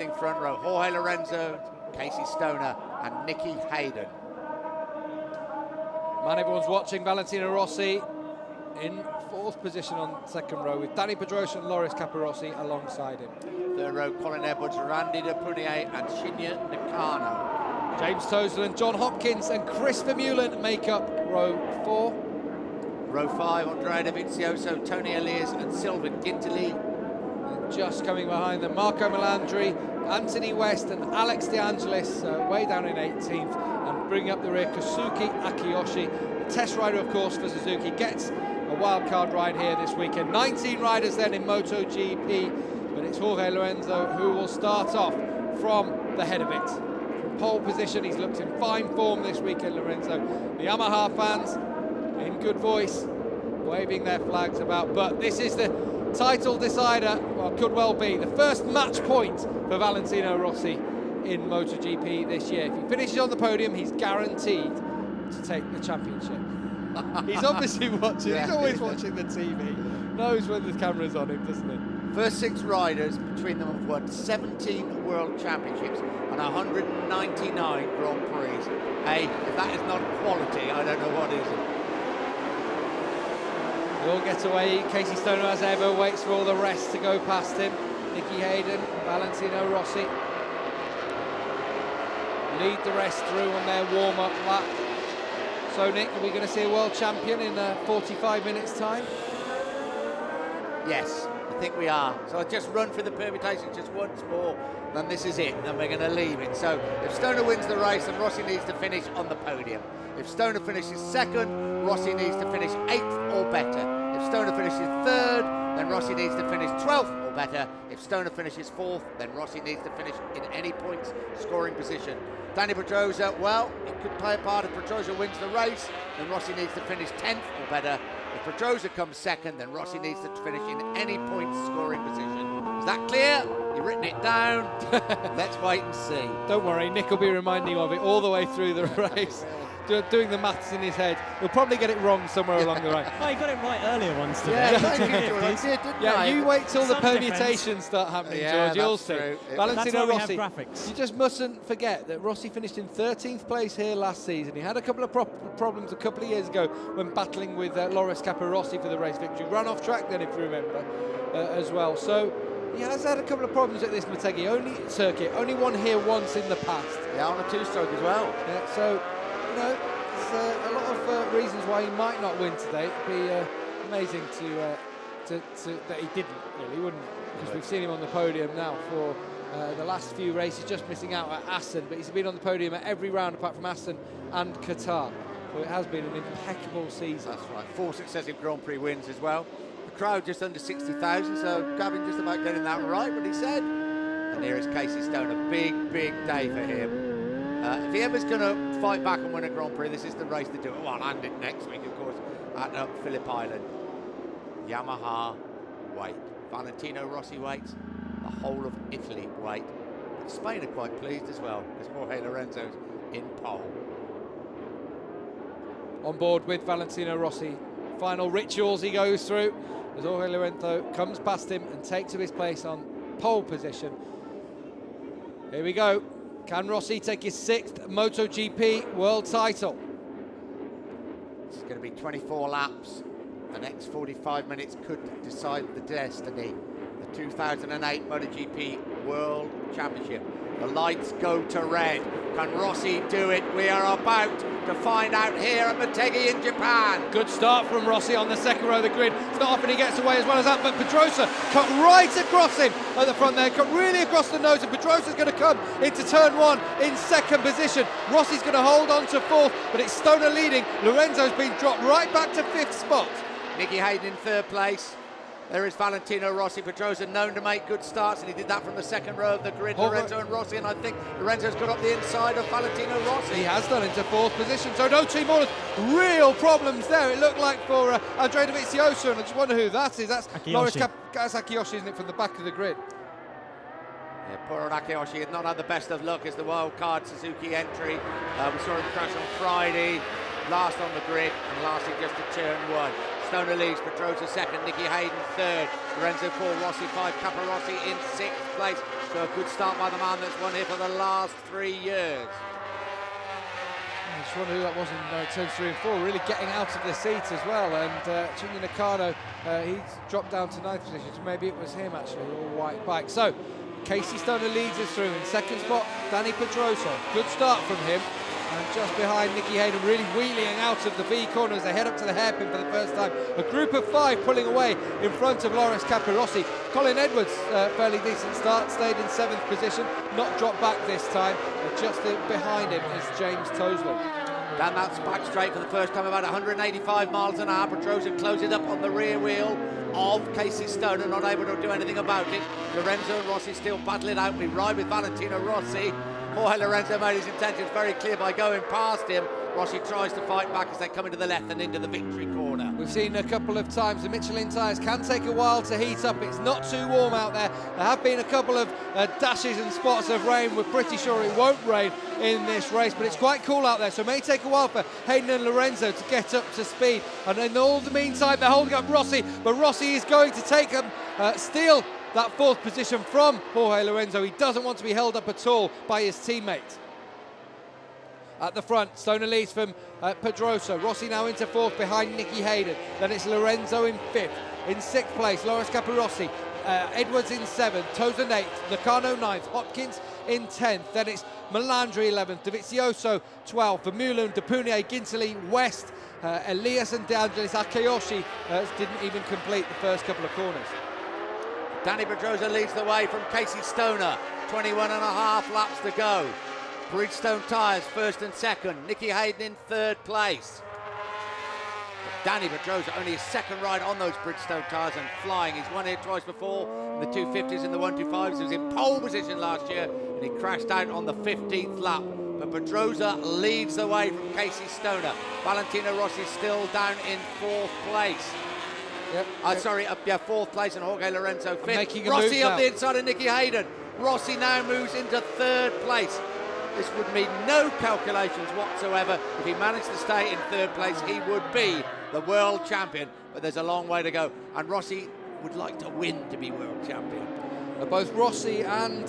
everything front row. Jorge Lorenzo, Casey Stoner, and Nicky Hayden. Man, everyone's watching. Valentino Rossi in fourth position on second row with Danny Pedrosa and Loris Capirossi alongside him. Third row, Colin Edwards, Randy De Prunier, and Shinya Nakano. James Tozer and John Hopkins and Chris Vermeulen make up row 4. Row 5, Andrea Dovizioso, Tony Elias, and Sylvain Gintili. And just coming behind them, Marco Melandri, Anthony West, and Alex De Angelis way down in 18th, and bringing up the rear, Kazuki Akiyoshi. The test rider, of course, for Suzuki gets a wild card ride here this weekend. 19 riders then in MotoGP, but it's Jorge Lorenzo who will start off from the head of it. From pole position, he's looked in fine form this weekend, Lorenzo. The Yamaha fans in good voice, waving their flags about, but this is the title decider, well, could well be the first match point for Valentino Rossi in MotoGP this year. If he finishes on the podium, he's guaranteed to take the championship. He's obviously watching, he's always watching the TV, knows when the camera's on him, doesn't he? First 6 riders between them have won 17 World Championships and 199 Grand Prix. Hey, if that is not quality, I don't know what is. They all get away. Casey Stoner, as ever, waits for all the rest to go past him. Nicky Hayden, Valentino Rossi lead the rest through on their warm-up lap. So, Nick, are we going to see a world champion in 45 minutes' time? Yes, I think we are. So I'll just run through the permutation just once more, then this is it, then we're going to leave it. So if Stoner wins the race, then Rossi needs to finish on the podium. If Stoner finishes second, Rossi needs to finish 8th or better. If Stoner finishes third, then Rossi needs to finish 12th or better. If Stoner finishes 4th, then Rossi needs to finish in any points scoring position. Danny Pedrosa, well, it could play a part if Pedrosa wins the race, then Rossi needs to finish 10th or better. If Pedrosa comes second, then Rossi needs to finish in any points scoring position. Is that clear? You've written it down. Let's wait and see. Don't worry, Nick will be reminding you of it all the way through the race. Doing the maths in his head. He'll probably get it wrong somewhere along the way. Well, he got it right earlier once today. Yeah, you wait till the permutations start happening, George. You'll see. Valentino Rossi. Graphics. You just mustn't forget that Rossi finished in 13th place here last season. He had a couple of problems a couple of years ago when battling with Loris Capirossi for the race victory. Ran off track then, if you remember, as well. So he has had a couple of problems at this Motegi circuit. Only won here once in the past. Yeah, on a 2-stroke as well. Yeah, so. You know, there's a lot of reasons why he might not win today. It'd be amazing that he didn't, really, wouldn't it? Because we've seen him on the podium now for the last few races, just missing out at Assen, but he's been on the podium at every round apart from Assen and Qatar. So it has been an impeccable season. That's right, 4 successive Grand Prix wins as well. The crowd just under 60,000, so Gavin just about getting that right, what he said. And here is Casey Stoner, big day for him. If he ever's going to fight back and win a Grand Prix, this is the race to do it. Well, and it next week, of course, at Phillip Island. Yamaha wait. Valentino Rossi waits. The whole of Italy wait. But Spain are quite pleased as well, because Jorge Lorenzo's in pole. On board with Valentino Rossi. Final rituals he goes through as Jorge Lorenzo comes past him and takes up his place on pole position. Here we go. Can Rossi take his 6th MotoGP world title? It's going to be 24 laps. The next 45 minutes could decide the destiny. The 2008 MotoGP World Championship. The lights go to red. Can Rossi do it? We are about to find out here at Motegi in Japan. Good start from Rossi on the second row of the grid. It's not often he gets away as well as that, but Pedrosa cut right across him at the front there, cut really across the nose, and Pedrosa's going to come into turn 1 in second position. Rossi's going to hold on to 4th, but it's Stoner leading. Lorenzo's been dropped right back to 5th spot. Nicky Hayden in 3rd place. There is Valentino Rossi. Pedrosa known to make good starts, and he did that from the second row of the grid. Lorenzo and Rossi, and I think Lorenzo's got up the inside of Valentino Rossi. He has done into 4th position, so no team orders. Real problems there, it looked like, for Andrea Dovizioso, and I just wonder who that is. That's Loris Akiyoshi, isn't it, from the back of the grid? Yeah, poor Akiyoshi had not had the best of luck as the wild card Suzuki entry. We saw him crash on Friday, last on the grid, and lastly just to turn 1. Stoner leads, Pedrosa second, Nicky Hayden third, Lorenzo 4, Rossi 5, Capirossi in 6th place. So a good start by the man that's won here for the last 3 years. I just wonder who that was in turns 3 and 4, really getting out of the seat as well. And Shinya Nakano, he's dropped down to 9th position, so maybe it was him actually, all white bike. So Casey Stoner leads us through. In second spot, Danny Pedrosa. Good start from him. And just behind Nicky Hayden, really wheeling out of the V corner as they head up to the hairpin for the first time. A group of 5 pulling away in front of Loris Capirossi. Colin Edwards, fairly decent start, stayed in 7th position, not dropped back this time. Just behind him is James Toseland. Dan, that's back straight for the first time, about 185 miles an hour. Pedrosa closes up on the rear wheel of Casey Stoner, not able to do anything about it. Lorenzo and Rossi still battling out. We ride with Valentino Rossi. Jorge Lorenzo made his intentions very clear by going past him. Rossi tries to fight back as they come into the left and into the victory corner. We've seen a couple of times the Michelin tyres can take a while to heat up. It's not too warm out there. There have been a couple of dashes and spots of rain. We're pretty sure it won't rain in this race, but it's quite cool out there, so it may take a while for Hayden and Lorenzo to get up to speed. And in all the meantime, they're holding up Rossi, but Rossi is going to take them, steal that 4th position from Jorge Lorenzo. He doesn't want to be held up at all by his teammate. At the front, Stoner leads from Pedrosa. Rossi now into 4th behind Nicky Hayden. Then it's Lorenzo in 5th. In 6th place, Loris Capirossi. Edwards in 7th, Toseland 8th, Nakano 9th, Hopkins in 10th. Then it's Melandri 11th, Dovizioso 12th, Vermeulen, Depunier, Ginterly, West, Elias and De Angelis. Akiyoshi didn't even complete the first couple of corners. Danny Pedrosa leads the way from Casey Stoner. 21 and a half laps to go. Bridgestone tyres 1st and 2nd. Nicky Hayden in 3rd place. Danny Pedrosa only his 2nd ride on those Bridgestone tyres and flying. He's won here twice before, in the 250s and the 125s. He was in pole position last year and he crashed out on the 15th lap. But Pedrosa leads the way from Casey Stoner. Valentino Rossi still down in 4th place. Yep. 4th place, and Jorge Lorenzo 5th. Rossi up the inside of Nicky Hayden. Rossi now moves into 3rd place. This would mean no calculations whatsoever. If he managed to stay in 3rd place, he would be the world champion. But there's a long way to go, and Rossi would like to win to be world champion. Both Rossi and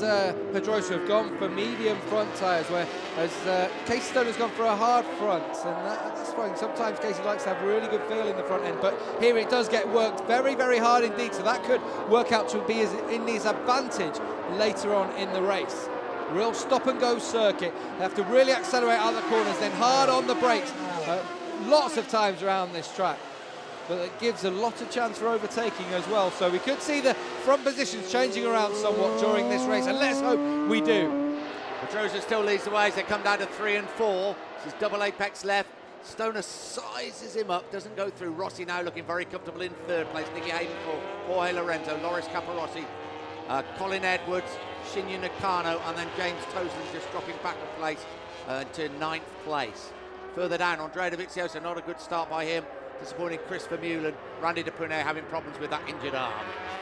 Pedrosa have gone for medium front tyres, whereas Casey Stoner's gone for a hard front, and that's fine. Sometimes Casey likes to have a really good feel in the front end, but here it does get worked very, very hard indeed, so that could work out to be in his advantage later on in the race. Real stop-and-go circuit. They have to really accelerate out the corners, then hard on the brakes, lots of times around this track. But it gives a lot of chance for overtaking as well. So we could see the front positions changing around somewhat during this race, and let's hope we do. Pedrosa still leads the way as they come down to 3 and 4. This is double apex left. Stoner sizes him up, doesn't go through. Rossi now looking very comfortable in 3rd place. Nicky Hayden for Jorge Lorenzo, Loris Capirossi, Colin Edwards, Shinya Nakano, and then James Toseland just dropping back a place to 9th place. Further down, Andrea Dovizioso, not a good start by him. Disappointing Chris Vermeulen. Randy Depunier having problems with that injured arm.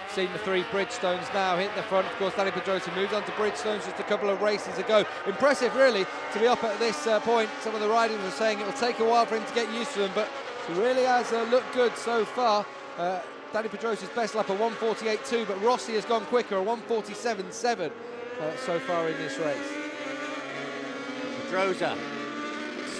Seen the 3 Bridgestones now hit the front. Of course, Danny Pedrosa moved on to Bridgestones just a couple of races ago. Impressive, really, to be up at this point. Some of the riders were saying it will take a while for him to get used to them, but he really has looked good so far. Danny Pedrosa's best lap, a 1:48.2, but Rossi has gone quicker, a 1:47.7 so far in this race. Pedrosa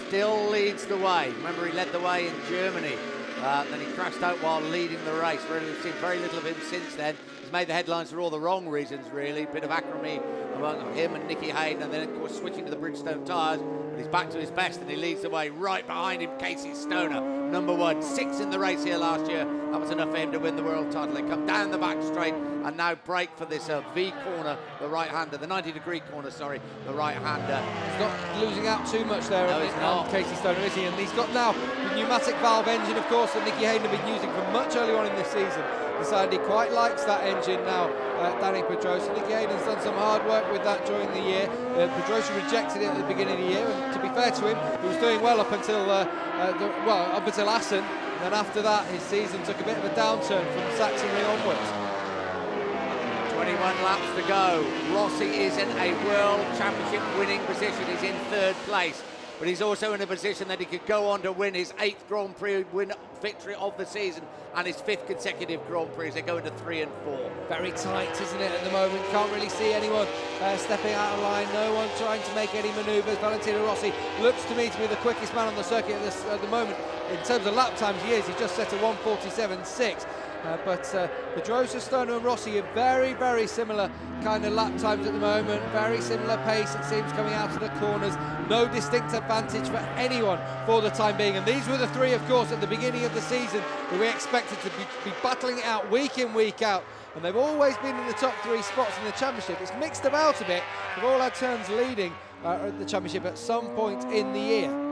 still leads the way. Remember, he led the way in Germany. Then he crashed out while leading the race. Really, we've seen very little of him since then. He's made the headlines for all the wrong reasons, really. Bit of acrimony among him and Nicky Hayden, and then, of course, switching to the Bridgestone tyres. But he's back to his best, and he leads the way. Right behind him, Casey Stoner, number 1. 6 in the race here last year. That was enough for him to win the world title. They come down the back straight and now break for this V corner, the right-hander, the 90-degree corner, sorry, the right-hander. He's not losing out too much there on Casey Stoner, is he? And he's got now the pneumatic valve engine, of course, that Nicky Hayden have been using from much earlier on in this season. Decided he quite likes that engine now, Danny Pedrosa. Nicky Hayden's done some hard work with that during the year. Pedrosa rejected it at the beginning of the year, and to be fair to him, he was doing well up until up until Assen. And then after that, his season took a bit of a downturn from Saxonry onwards. 21 laps to go. Rossi is in a World Championship winning position. He's in 3rd place. but he's also in a position that he could go on to win his 8th Grand Prix victory of the season and his 5th consecutive Grand Prix. They go into 3 and 4. Very tight, isn't it, at the moment? Can't really see anyone stepping out of line. No one trying to make any manoeuvres. Valentino Rossi looks to me to be the quickest man on the circuit at the moment. In terms of lap times, he is. He just set a 1:47.6. But Pedrosa, Stoner and Rossi are very, very similar kind of lap times at the moment. Very similar pace, it seems, coming out of the corners. No distinct advantage for anyone for the time being. And these were the three, of course, at the beginning of the season that we expected to be battling it out week in, week out. And they've always been in the top 3 spots in the championship. It's mixed about a bit. They've all had turns leading at the championship at some point in the year.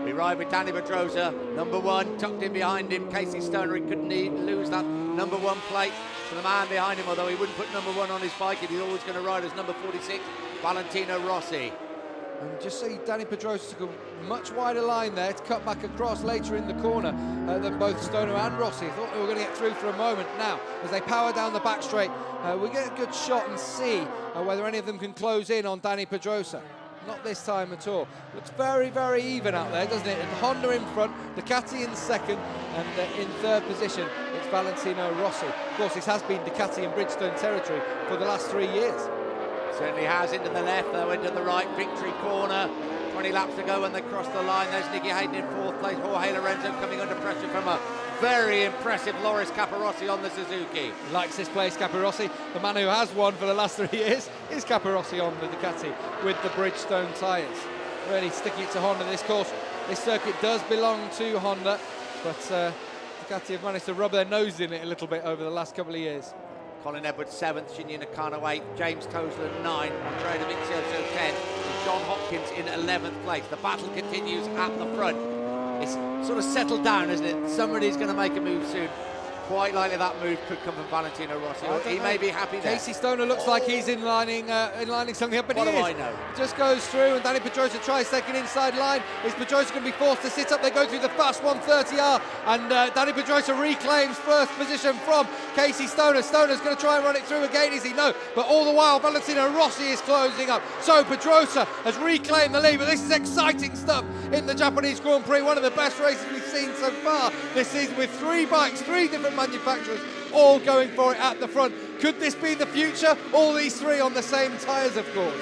We ride with Danny Pedrosa, number 1, tucked in behind him. Casey Stoner, he couldn't lose that number 1 plate to the man behind him, although he wouldn't put number 1 on his bike, and he's always going to ride as number 46, Valentino Rossi. And just see Danny Pedrosa took a much wider line there to cut back across later in the corner than both Stoner and Rossi. I thought they were going to get through for a moment. Now, as they power down the back straight, we get a good shot and see whether any of them can close in on Danny Pedrosa. Not this time at all. Looks very, very even out there, doesn't it? And Honda in front, Ducati in second, and in third position, it's Valentino Rossi. Of course, this has been Ducati and Bridgestone territory for the last 3 years. Certainly has. Into the left, though, into the right, victory corner. 20 laps to go when they cross the line. There's Nicky Hayden in 4th place. Jorge Lorenzo coming under pressure from a very impressive Loris Capirossi on the Suzuki. Likes this place, Capirossi. The man who has won for the last 3 years is Capirossi on the Ducati with the Bridgestone tyres. Really sticking it to Honda this course. This circuit does belong to Honda, but Ducati have managed to rub their nose in it a little bit over the last couple of years. Colin Edwards 7th, Shinya Nakano 8th, James Toseland 9th, Andrea Dovizioso 10th, and John Hopkins in 11th place. The battle continues at the front. It's sort of settled down, isn't it? Somebody's going to make a move soon. Quite likely that move could come from Valentino Rossi. He may be happy there. Casey Stoner looks like he's inlining something up, but what he do is. I know? Just goes through, and Danny Pedrosa tries second inside line. Is Pedrosa going to be forced to sit up? They go through the fast 130R, and Danny Pedrosa reclaims first position from Casey Stoner. Stoner's going to try and run it through again, is he? No, but all the while Valentino Rossi is closing up. So Pedrosa has reclaimed the lead, but this is exciting stuff in the Japanese Grand Prix. One of the best races we've seen so far this season, with 3 bikes, 3 different manufacturers, all going for it at the front. Could this be the future? All these 3 on the same tyres, of course.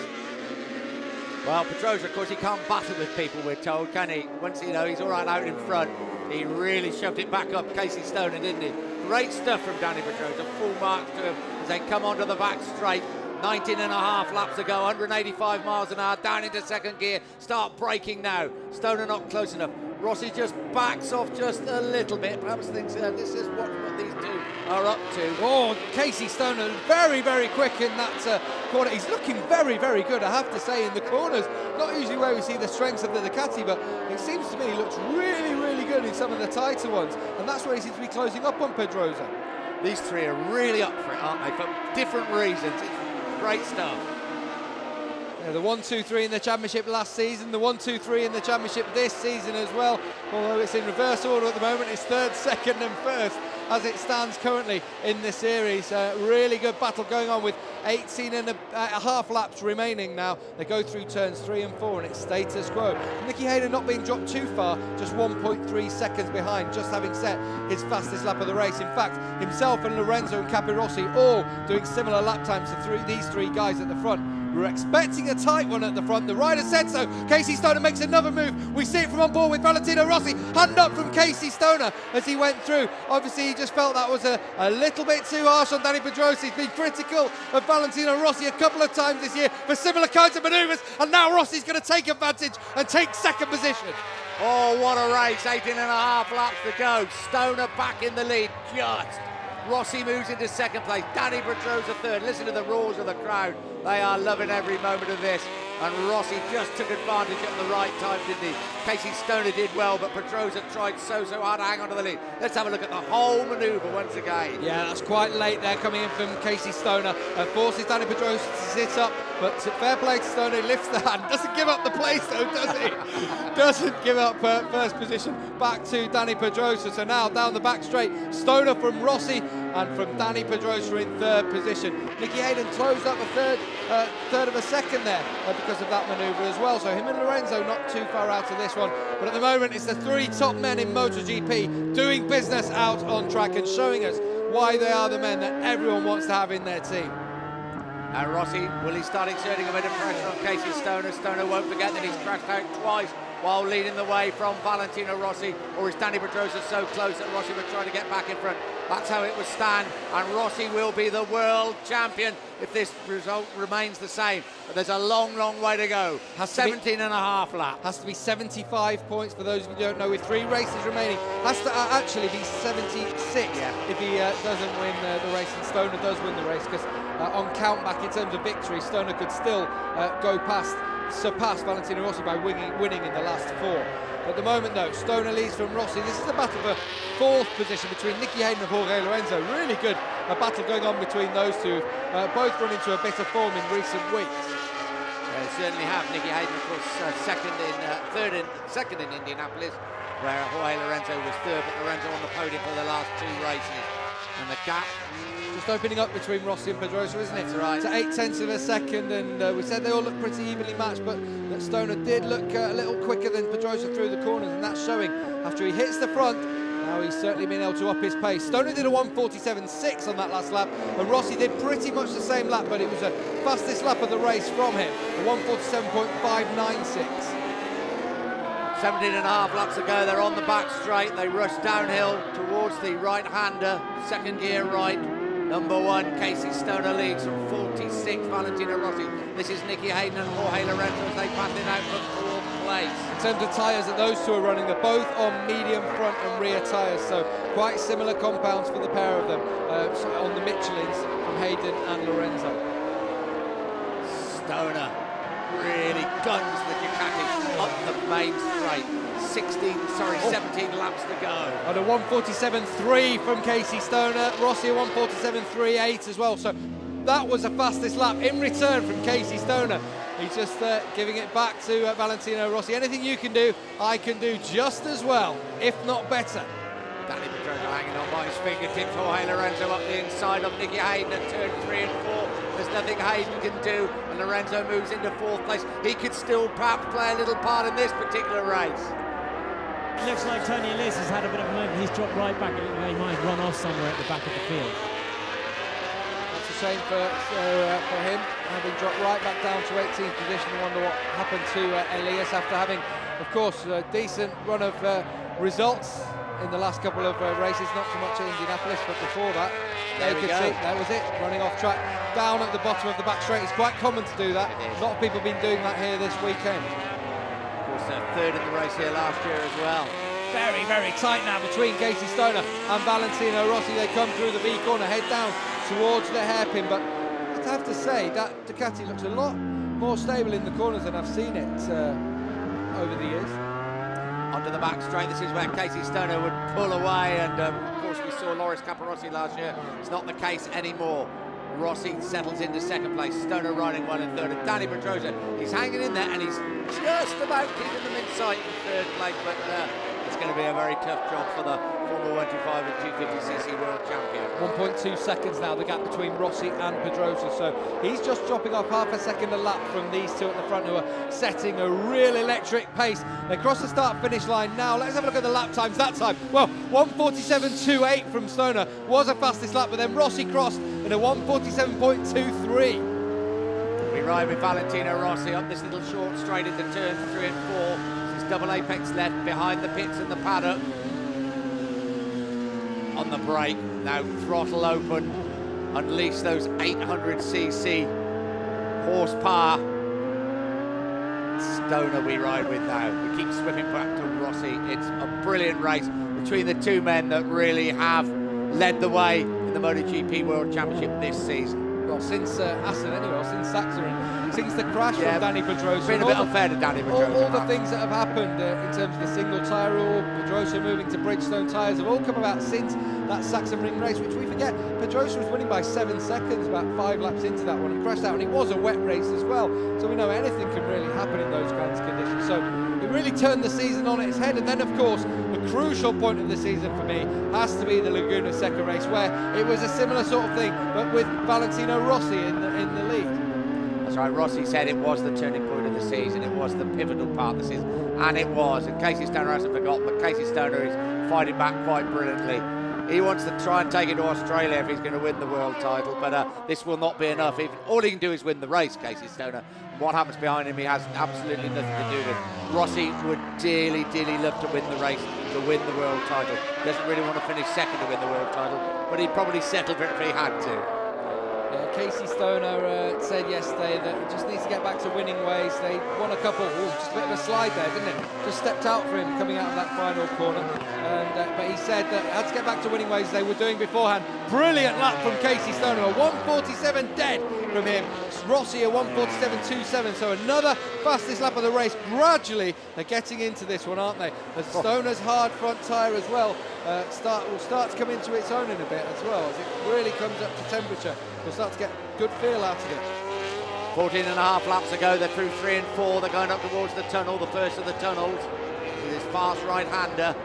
Well, Pedrosa, of course, he can't battle with people, we're told, can he? Once, he's all right out in front. He really shoved it back up Casey Stoner, didn't he? Great stuff from Danny Pedrosa. Full marks to him as they come onto the back straight. 19 and a half laps to go, 185 miles an hour, down into second gear. Start braking now. Stoner not close enough. Rossi just backs off just a little bit. Perhaps thinks this is what these 2 are up to. Oh, Casey Stoner very, very quick in that corner. He's looking very, very good, I have to say, in the corners. Not usually where we see the strengths of the Ducati, but it seems to me he looks really, really good in some of the tighter ones. And that's where he seems to be closing up on Pedrosa. These 3 are really up for it, aren't they? For different reasons. It's great stuff. Yeah, the 1-2-3 in the championship last season, the 1-2-3 in the championship this season as well. Although it's in reverse order at the moment, it's 3rd, 2nd and 1st as it stands currently in the series. Really good battle going on with 18 and a half laps remaining now. They go through turns 3 and 4 and it's status quo. Nicky Hayden not being dropped too far, just 1.3 seconds behind, just having set his fastest lap of the race. In fact, himself and Lorenzo and Capirossi all doing similar lap times to these 3 guys at the front. We were expecting a tight one at the front. The rider said so. Casey Stoner makes another move. We see it from on board with Valentino Rossi. Hand up from Casey Stoner as he went through. Obviously, he just felt that was a little bit too harsh on Danny Pedrosa. He's been critical of Valentino Rossi a couple of times this year for similar kinds of manoeuvres. And now Rossi's going to take advantage and take second position. Oh, what a race. 18 and a half laps to go. Stoner back in the lead. Just. Rossi moves into second place. Danny Pedrosa 3rd. Listen to the roars of the crowd. They are loving every moment of this. And Rossi just took advantage at the right time, didn't he? Casey Stoner did well, but Pedrosa tried so hard to hang on to the lead. Let's have a look at the whole manoeuvre once again. Yeah, that's quite late there coming in from Casey Stoner. Forces Danny Pedrosa to sit up, but fair play to Stoner, lifts the hand. Doesn't give up the place though, does he? Doesn't give up first position back to Danny Pedrosa. So now down the back straight, Stoner from Rossi and from Dani Pedrosa in third position. Nicky Hayden closed up a third of a second there because of that manoeuvre as well. So him and Lorenzo not too far out of this one. But at the moment, it's the three top men in MotoGP doing business out on track and showing us why they are the men that everyone wants to have in their team. Now Rossi, will he start exerting a bit of pressure on Casey Stoner? Stoner won't forget that he's crashed out twice while leading the way from Valentino Rossi, or is Dani Pedrosa so close that Rossi will try to get back in front? That's how it would stand, and Rossi will be the world champion if this result remains the same. But there's a long, long way to go. 17 and a half laps. Has to be 75 points for those of you who don't know, with 3 races remaining. Has to actually be 76 if he doesn't win the race, and Stoner does win the race, because on count back in terms of victory, Stoner could still surpass Valentino Rossi by winning in the last 4. At the moment though, Stoner leads from Rossi. This is a battle for 4th position between Nicky Hayden and Jorge Lorenzo. Really good battle going on between those two. Both run into a bit of form in recent weeks. They certainly have. Nicky Hayden, of course, second in Indianapolis, where Jorge Lorenzo was third, but Lorenzo on the podium for the last 2 races. And the gap just opening up between Rossi and Pedrosa, isn't it? That's right. To 0.8 of a second, and we said they all look pretty evenly matched, but that Stoner did look a little quicker than Pedrosa through the corners, and that's showing after he hits the front. Now he's certainly been able to up his pace. Stoner did a 1:47.6 on that last lap, and Rossi did pretty much the same lap, but it was the fastest lap of the race from him, a 1:47.596. 17 and a half laps to go. They're on the back straight. They rush downhill towards the right-hander, second gear right. Number 1, Casey Stoner leads from 46, Valentino Rossi. This is Nicky Hayden and Jorge Lorenzo as they pass it out from 4th place. In terms of tyres that those two are running, they're both on medium front and rear tyres, so quite similar compounds for the pair of them on the Michelins from Hayden and Lorenzo. Stoner really guns the Ducati up the main straight. 17 laps to go. And a 1:47.3 from Casey Stoner. Rossi a 1:47.38 as well. So that was the fastest lap in return from Casey Stoner. He's just giving it back to Valentino Rossi. Anything you can do, I can do just as well, if not better. Dani Pedrosa hanging on by his fingertips. Jorge Lorenzo up the inside of Nicky Hayden at turn 3 and 4. There's nothing Hayden can do, and Lorenzo moves into 4th place. He could still perhaps play a little part in this particular race. It looks like Tony Ellis has had a bit of a moment. He's dropped right back. It looks like he might run off somewhere at the back of the field. That's a shame for him, having dropped right back down to 18th position. I wonder what happened to Elias after having, of course, a decent run of results in the last couple of races, not so much at Indianapolis, but before that, there they could see that was it, running off track, down at the bottom of the back straight. It's quite common to do that. A lot of people have been doing that here this weekend. Of course, third in the race here last year as well. Very, very tight now between Casey Stoner and Valentino Rossi. They come through the V corner, head down towards the hairpin, but I'd have to say that Ducati looks a lot more stable in the corners than I've seen it over the years. Onto the back straight, this is where Casey Stoner would pull away, and of course we saw Loris Capirossi last year. It's not the case anymore. Rossi settles into 2nd place, Stoner riding 1 and 3rd, and Dani Pedrosa, he's hanging in there, and he's just about keeping them in sight in 3rd place, but it's going to be a very tough job for the former 125 and 250cc world champion. 1.2 seconds now, the gap between Rossi and Pedrosa, so he's just dropping off half a second a lap from these two at the front, who are setting a real electric pace. They cross the start-finish line now. Let's have a look at the lap times that time. Well, 1:47.28 from Stoner was the fastest lap, but then Rossi crossed in a 1:47.23. We ride with Valentino Rossi up this little short straight into turns 3 and 4. This is double apex left behind the pits and the paddock. On the brake, now throttle open, unleash those 800cc horsepower. Stoner we ride with now. We keep swimming back to Rossi. It's a brilliant race between the two men that really have led the way in the MotoGP World Championship this season. Well, since Assen anyway, since Saxon since the crash from Dani Pedrosa. Been a bit unfair to Dani Pedrosa. All the things that have happened in terms of the single tyre rule, Pedrosa moving to Bridgestone tyres, have all come about since that Sachsenring race, which we forget, Pedrosa was winning by 7 seconds about 5 laps into that one and crashed out, and it was a wet race as well, so we know anything can really happen in those kinds of conditions. So it really turned the season on its head. And then of course the crucial point of the season for me has to be the Laguna Seca race, where it was a similar sort of thing but with Valentino Rossi in the lead. That's right, Rossi said it was the turning point of the season, it was the pivotal part of the season, and it was, and Casey Stoner hasn't forgotten, but Casey Stoner is fighting back quite brilliantly. He wants to try and take it to Australia if he's going to win the world title, but this will not be enough. All he can do is win the race, Casey Stoner. What happens behind him, he has absolutely nothing to do with. Rossi would dearly, dearly love to win the race, to win the world title. Doesn't really want to finish second to win the world title, but he'd probably settle for it if he had to. Yeah, Casey Stoner said yesterday that he just needs to get back to winning ways. They won a couple, just a bit of a slide there, didn't it? Just stepped out for him coming out of that final corner. But he said that he had to get back to winning ways as they were doing beforehand. Brilliant lap from Casey Stoner, a 1:47 dead from him. Rossi a 1:47.27, so another fastest lap of the race. Gradually they're getting into this one, aren't they? The Stoner's hard front tyre as well will start to come into its own in a bit as well, as it really comes up to temperature. We'll start to get good feel out of it. 14 and a half laps ago, they're through 3 and 4, they're going up towards the tunnel, the first of the tunnels, with his fast right-hander.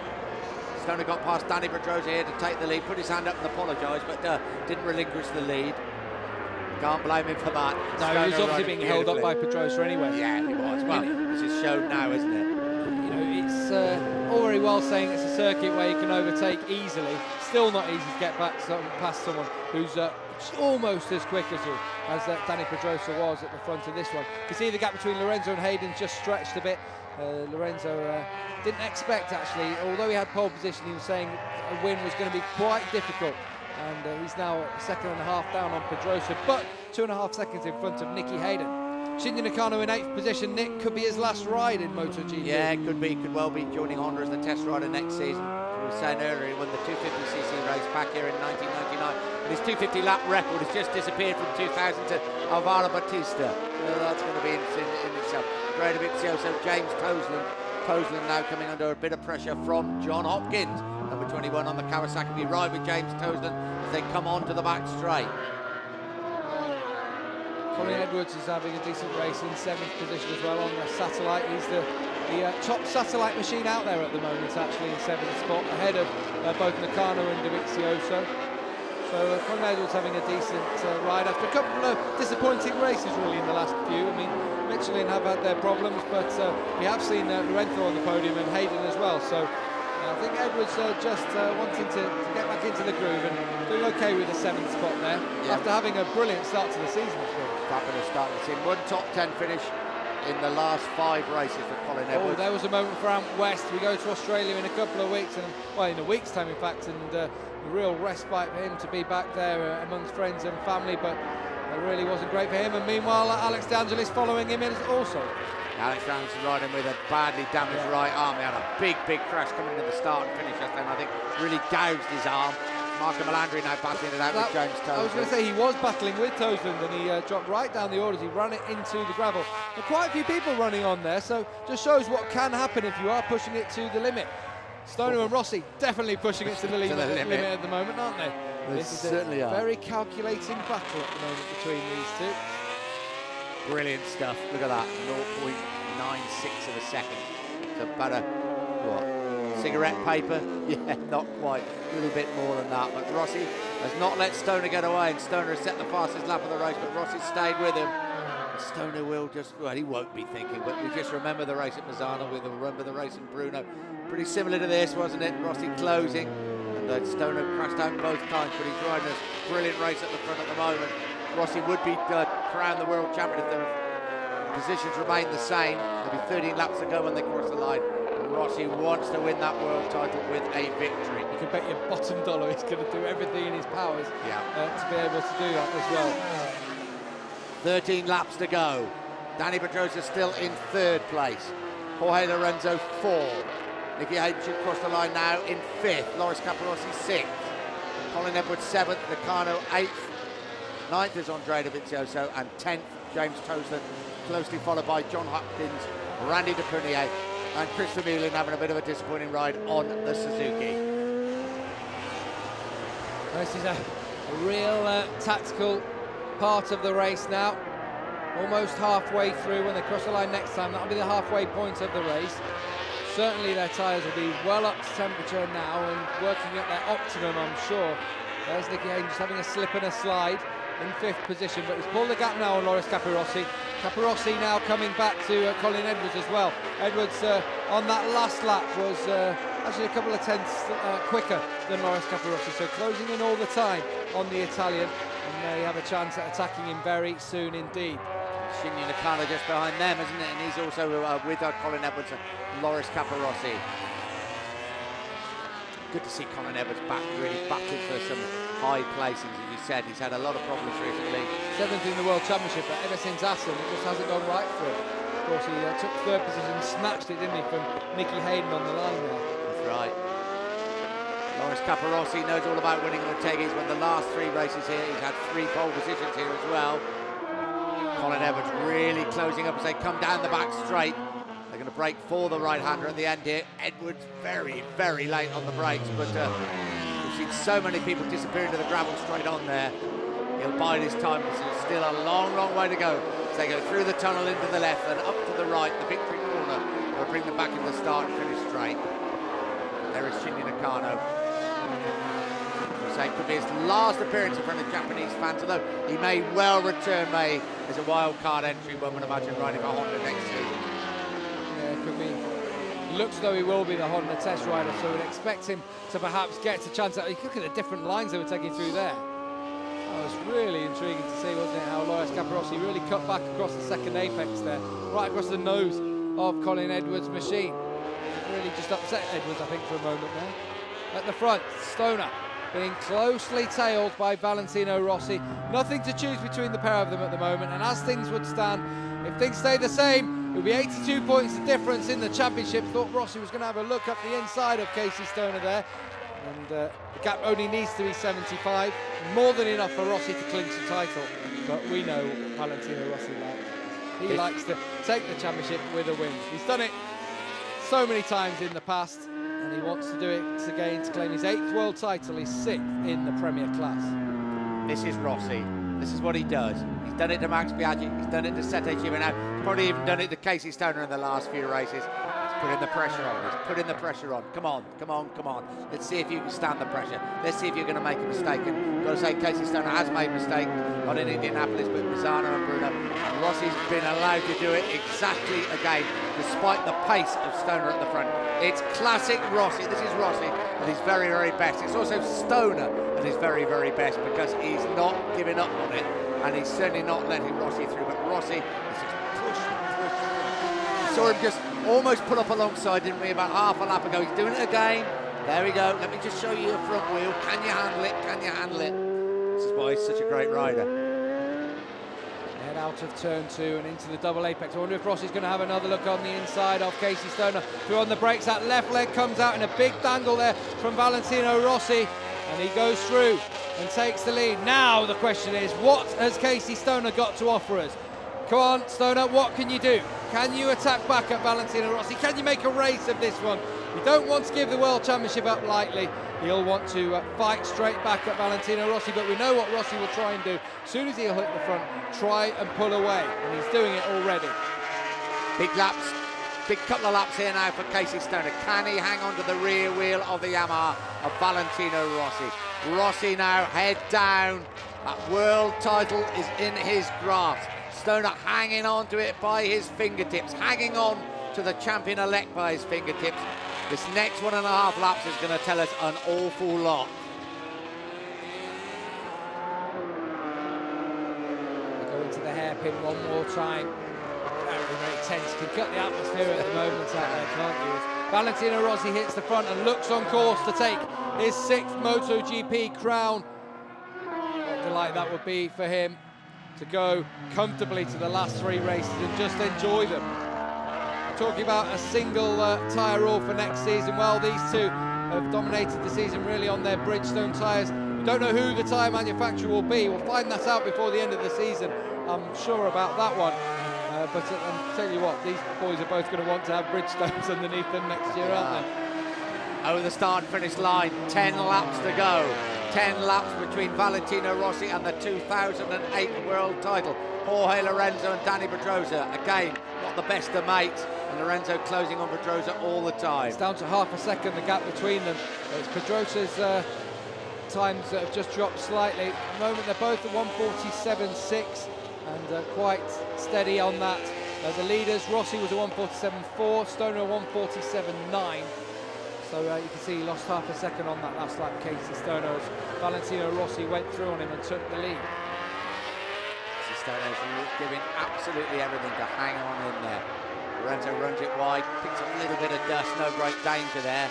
Stoner got past Dani Pedrosa here to take the lead, put his hand up and apologised, but didn't relinquish the lead. Can't blame him for that. No, he was obviously being held up by Pedrosa anyway. Yeah, he was. Well, this is shown now, isn't it? You know, it's all very well saying it's a circuit where you can overtake easily. Still not easy to get back past someone who's almost as quick as Dani Pedrosa was at the front of this one. You can see the gap between Lorenzo and Hayden's just stretched a bit. Lorenzo didn't expect, actually, although he had pole position, he was saying a win was going to be quite difficult. And he's now a second and a half down on Pedrosa, but 2.5 seconds in front of Nicky Hayden. Shinji Nakano in 8th position. Nick, could be his last ride in MotoGP. Yeah, it could be, could well be joining Honda as the test rider next season. We were saying earlier, he won the 250cc race back here in 1999. And his 250 lap record has just disappeared from 2000 to Alvaro Bautista. So that's going to be interesting in itself. Great of it, so James Toseland now coming under a bit of pressure from John Hopkins. Number 21 on the Kawasaki. We ride with James Toseland as they come on to the back straight. Colin Edwards is having a decent race in 7th position as well on the satellite. He's the top satellite machine out there at the moment, actually, in 7th spot, ahead of both Nakano and Dovizioso. So Colin Edwards having a decent ride after a couple of disappointing races really in the last few. I mean, Michelin have had their problems, but we have seen Lorenzo on the podium and Hayden as well. So I think Edwards just wanting to get back into the groove and doing okay with the 7th spot there, after having a brilliant start to the season. Fabulous start to the season. One top 10 finish in the last 5 races for Colin Edwards. Oh, there was a moment for Ant West. We go to Australia in a couple of weeks, and well, in a week's time, in fact, and a real respite for him to be back there amongst friends and family, but it really wasn't great for him. And meanwhile, Alex De Angelis following him in also. Alex De Angelis riding with a badly damaged right arm. He had a big crash coming to the start and finish yesterday, and I think really gouged his arm. Marco Melandri now battling it out with James Toseland. I was going to say he was battling with Toseland, and he dropped right down the orders. He ran it into the gravel. There are quite a few people running on there, so just shows what can happen if you are pushing it to the limit. Stoner and Rossi definitely pushing it to the limit at the moment, aren't they? This is certainly a very calculating battle at the moment between these two. Brilliant stuff. Look at that, 0.96 of a second. It's about a, what, cigarette paper? Yeah, not quite. A little bit more than that. But Rossi has not let Stoner get away, and Stoner has set the fastest lap of the race, but Rossi stayed with him. And Stoner will just, well, he won't be thinking, but we just remember the race at Misano, we remember the race in Bruno. Pretty similar to this, wasn't it? Rossi closing, and Stoner crashed out both times, but he's riding a brilliant race at the front at the moment. Rossi would be crowned the world champion if the positions remain the same. There'll be 13 laps to go when they cross the line. Rossi wants to win that world title with a victory. You can bet your bottom dollar he's going to do everything in his powers to be able to do that as well. 13 laps to go. Dani Pedrosa still in 3rd place. Jorge Lorenzo 4. Nicky Hayden should cross the line now in 5th. Loris Capirossi 6th. Colin Edwards 7th. Nakano 8th. 9th is Andrea Dovizioso, and 10th James Toseland, closely followed by John Hopkins, Randy De Prunier, and Chris Vermeulen having a bit of a disappointing ride on the Suzuki. This is a real tactical part of the race now. Almost halfway through. When they cross the line next time, that'll be the halfway point of the race. Certainly their tyres will be well up to temperature now and working at their optimum, I'm sure. There's Nicky Hayden just having a slip and a slide in 5th position, but he's pulled the gap now on Loris Capirossi. Capirossi now coming back to Colin Edwards as well. Edwards on that last lap was actually a couple of tenths quicker than Loris Capirossi, so closing in all the time on the Italian, and they have a chance at attacking him very soon indeed. Shinji Nakano just behind them, isn't it? And he's also with Colin Edwards and Loris Capirossi. Good to see Colin Edwards back, really battling for some high placings, as you said. He's had a lot of problems recently. 7th in the World Championship, but ever since Assen, it just hasn't gone right for him. Of course, he took 3rd position, snatched it, didn't he, from Nicky Hayden on the line there. That's right. Loris Capirossi knows all about winning Motegi. He's won the last 3 races here. He's had 3 pole positions here as well. Colin Edwards really closing up as they come down the back straight. They're going to brake for the right-hander at the end here. Edwards very, very late on the brakes, but we've seen so many people disappear into the gravel straight on there. He'll bide his time, because there's still a long, long way to go. As they go through the tunnel into the left and up to the right, the victory corner will bring them back in the start and finish straight. There is Shinji Nakano. It could be his last appearance in front of Japanese fans, although he may well return, as a wild card entry, one would imagine, riding for Honda next season. Yeah, it could be. Looks though he will be the Honda test rider, so we'd expect him to perhaps get a chance at. You look at the different lines they were taking through there. It was really intriguing to see, wasn't it, how Loris Capirossi really cut back across the second apex there, right across the nose of Colin Edwards' machine. Really just upset Edwards, I think, for a moment there. At the front, Stoner being closely tailed by Valentino Rossi. Nothing to choose between the pair of them at the moment, and as things would stand, if things stay the same, it would be 82 points the difference in the championship. Thought Rossi was going to have a look up the inside of Casey Stoner there, and the gap only needs to be 75. More than enough for Rossi to clinch the title, but we know Valentino Rossi likes. He likes to take the championship with a win. He's done it so many times in the past, and he wants to do it again to claim his 8th world title, his 6th in the Premier class. This is Rossi. This is what he does. He's done it to Max Biaggi. He's done it to Sete Giovinazzi. He's probably even done it to Casey Stoner in the last few races. He's putting the pressure on. He's putting the pressure on. Come on, come on, come on. Let's see if you can stand the pressure. Let's see if you're going to make a mistake. And I've got to say, Casey Stoner has made a mistake, not in Indianapolis, but Misano and Bruno. Rossi's been allowed to do it exactly again, despite the pace of Stoner at the front. It's classic Rossi. This is Rossi at his very, very best. It's also Stoner at his very, very best, because he's not giving up on it, and he's certainly not letting Rossi through. But Rossi is just push. We saw him just almost pull up alongside, didn't we, about half a lap ago. He's doing it again. There we go. Let me just show you a front wheel. Can you handle it? Can you handle it? This is why he's such a great rider. Head out of turn 2 and into the double apex. I wonder if Rossi's going to have another look on the inside of Casey Stoner. Through on the brakes, that left leg comes out in a big dangle there from Valentino Rossi, and he goes through and takes the lead. Now the question is, what has Casey Stoner got to offer us? Come on, Stoner, what can you do? Can you attack back at Valentino Rossi? Can you make a race of this one? You don't want to give the World Championship up lightly. He'll want to fight straight back at Valentino Rossi, but we know what Rossi will try and do. As soon as he'll hit the front, try and pull away, and he's doing it already. Big laps, big couple of laps here now for Casey Stoner. Can he hang on to the rear wheel of the Yamaha of Valentino Rossi? Rossi now head down. That world title is in his grasp. Stoner hanging on to it by his fingertips, hanging on to the champion-elect by his fingertips. This next 1.5 laps is going to tell us an awful lot. We go into the hairpin one more time. Very, very tense. You can cut the atmosphere at the moment out there, can't you? As Valentino Rossi hits the front and looks on course to take his 6th MotoGP crown. What a delight that would be for him, to go comfortably to the last 3 races and just enjoy them. Talking about a single tyre rule for next season, well, these two have dominated the season really on their Bridgestone tyres. We don't know who the tyre manufacturer will be. We'll find that out before the end of the season. I'm sure about that one. But I'll tell you what, these boys are both going to want to have Bridgestones underneath them next year, aren't they? Over the start and finish line, 10 laps to go. 10 laps between Valentino Rossi and the 2008 world title. Jorge Lorenzo and Dani Pedrosa, again, not the best of mates, and Lorenzo closing on Pedrosa all the time. It's down to half a second, the gap between them. It's Pedrosa's times that have just dropped slightly. At the moment, they're both at 1:47.6 and quite steady on that. The leaders, Rossi was at 1:47.4, Stoner at 1:47.9. So you can see he lost half a second on that last lap, Casey Stoner, as Valentino Rossi went through on him and took the lead. Stoner's giving absolutely everything to hang on in there. Lorenzo runs it wide, picks up a little bit of dust, no great danger there.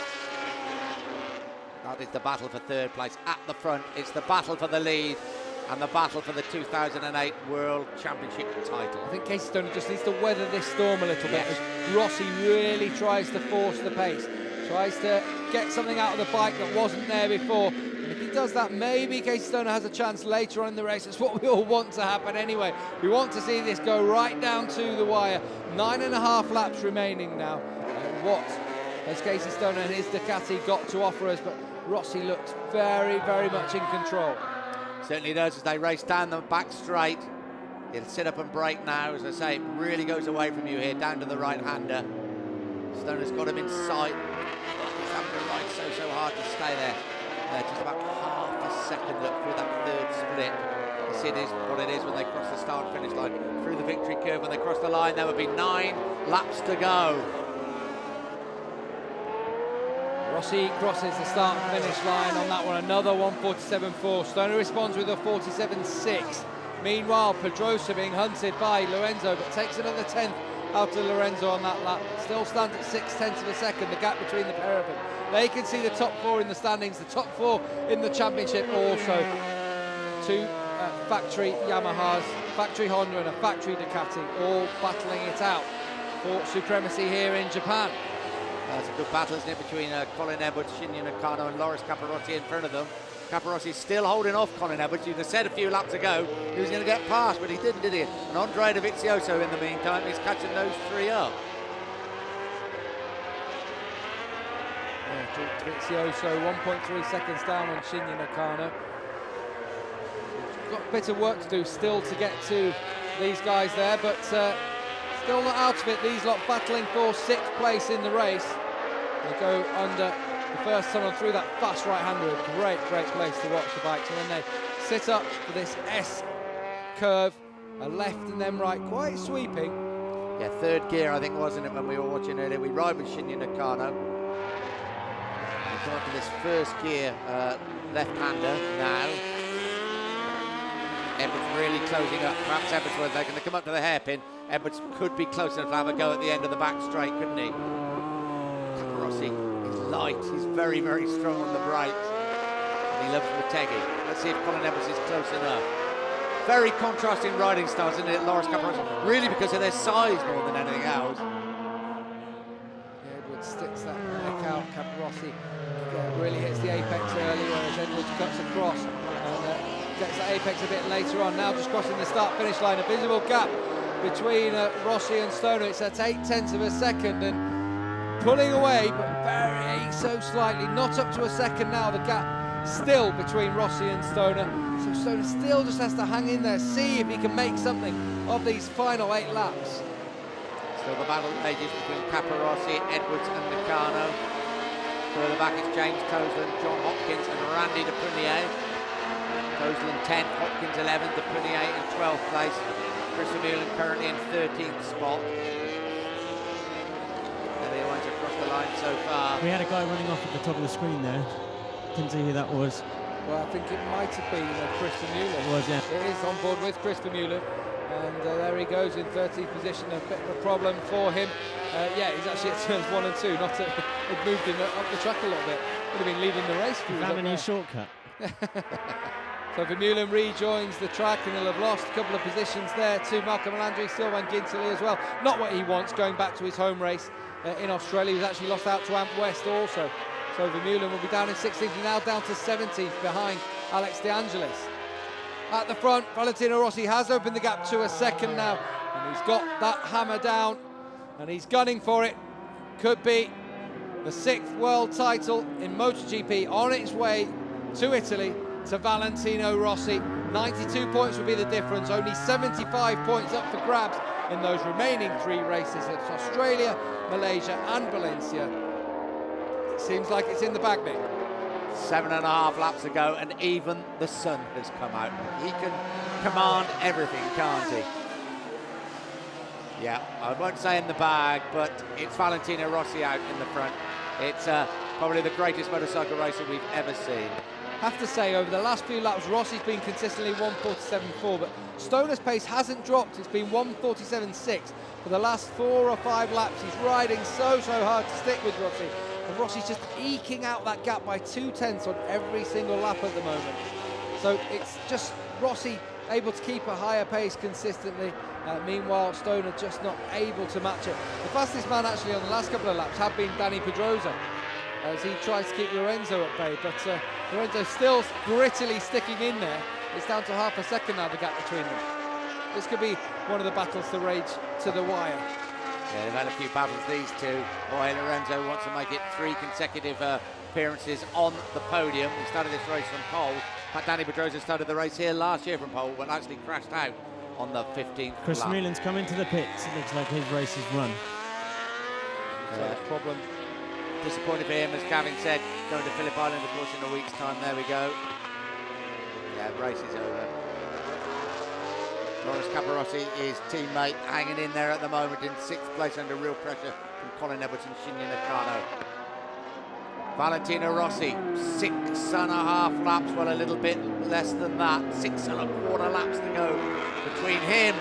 That is the battle for third place. At the front, it's the battle for the lead and the battle for the 2008 World Championship title. I think Casey Stoner just needs to weather this storm a little bit as Rossi really tries to force the pace, tries to get something out of the bike that wasn't there before. And if he does that, maybe Casey Stoner has a chance later on in the race. It's what we all want to happen anyway. We want to see this go right down to the wire. 9.5 laps remaining now. What has Casey Stoner and his Ducati got to offer us? But Rossi looks very, very much in control. Certainly does as they race down the back straight. He'll sit up and brake now. As I say, it really goes away from you here, down to the right-hander. Stoner's got him in sight. He's having to ride so hard to stay there. Just about half a second look through that third split. You see it is what it is when they cross the start and finish line. Through the victory curve, when they cross the line, there would be 9 laps to go. Rossi crosses the start and finish line on that one, another 1:47.4. Stoner responds with a 47.6. Meanwhile, Pedrosa being hunted by Lorenzo, but takes another 10th out of Lorenzo on that lap. Still stands at 0.6 of a second, the gap between the pair of them. They can see the top 4 in the standings, the top 4 in the championship also. 2 factory Yamahas, factory Honda and a factory Ducati, all battling it out for supremacy here in Japan. It's a good battle, isn't it, between Colin Edwards, Shinya Nakano and Loris Capirossi in front of them. Capirossi's still holding off Colin Edwards. You'd have said a few laps ago he was going to get past, but he didn't, did he? And Andrea Dovizioso, in the meantime, is catching those 3 up. Dovizioso 1.3 seconds down on Shinya Nakano. Got a bit of work to do still to get to these guys there, but still not out of it. These lot battling for 6th place in the race. They go under the first tunnel through that fast right-hander. A great place to watch the bikes. And then they sit up for this S curve, a left and then right, quite sweeping. Yeah, 3rd gear, I think, wasn't it, when we were watching earlier. We ride with Shinya Nakano. We've gone to this 1st gear left-hander now. Edwards really closing up. Perhaps Edwards was going to come up to the hairpin. Edwards could be close enough to have a go at the end of the back straight, couldn't he? Capirossi is light. He's very, very strong on the brakes. And he loves Motegi. Let's see if Colin Edwards is close enough. Very contrasting riding styles, isn't it, Loris Capirossi? Really because of their size more than anything else. Edwards sticks that neck out. Capirossi really hits the apex early, whereas Edwards cuts across and gets that apex a bit later on. Now just crossing the start-finish line, a visible gap between Rossi and Stoner. It's at 0.8 of a second and pulling away, but very so slightly, not up to a second now. The gap still between Rossi and Stoner. So Stoner still just has to hang in there, see if he can make something of these final 8 laps. Still the battle rages between Capirossi, Edwards and Nakano. Further back is James Toseland, John Hopkins and Randy de Prunier. Toseland 10th, Hopkins 11th, de Prunier in 12th place. Chris Vermeulen currently in 13th spot. There they are across the line so far. We had a guy running off at the top of the screen there. Couldn't see who that was. Well, I think it might have been Chris Vermeulen. It was, yeah. It is on board with Chris Vermeulen. And there he goes in 13th position, a bit of a problem for him. Yeah, he's actually at turns 1 and 2, not to, it moved him up the track a little bit. Would have been leading the race. Found a new shortcut. So Vermeulen rejoins the track and he'll have lost a couple of positions there to Marco Melandri, Sylvain Guintoli as well. Not what he wants, going back to his home race in Australia. He's actually lost out to Amp West also. So Vermeulen will be down in 16th, now down to 17th behind Alex De Angelis. at the front. Valentino Rossi has opened the gap to a second now, and he's got that hammer down, and he's gunning for it. Could be the 6th world title in MotoGP on its way to Italy, to Valentino Rossi. 92 points would be the difference, only 75 points up for grabs in those remaining 3 races. It's Australia, Malaysia and Valencia. It seems like it's in the bag, Nick. 7.5 laps ago, and even the sun has come out. He can command everything, can't he? Yeah, I won't say in the bag, but it's Valentino Rossi out in the front. It's probably the greatest motorcycle racer we've ever seen. Have to say, over the last few laps, Rossi's been consistently 1:47.4, but Stoner's pace hasn't dropped. It's been 1:47.6 for the last 4 or 5 laps. He's riding so hard to stick with Rossi, and Rossi's just eking out that gap by 2/10 on every single lap at the moment. So it's just Rossi able to keep a higher pace consistently. Meanwhile, Stoner just not able to match it. The fastest man actually on the last couple of laps have been Dani Pedrosa, as he tries to keep Lorenzo at bay, but Lorenzo still grittily sticking in there. It's down to half a second now, the gap between them. This could be one of the battles to rage to the wire. Yeah, they've had a few battles, these two. Boy, Lorenzo wants to make it 3 consecutive appearances on the podium. He started this race from pole. But Dani Pedrosa started the race here last year from pole, but actually crashed out on the 15th Chris lap. Meelan's come into the pits. It looks like his race is run. Problem. Disappointed for him, as Gavin said, going to Phillip Island, of course, in a week's time. There we go. Yeah, race is over. Loris Capirossi, his teammate, hanging in there at the moment in 6th place under real pressure from Colin Edwards and Shinya Nakano. Valentino Rossi, 6.5 laps, well, a little bit less than that. 6.25 laps to go between him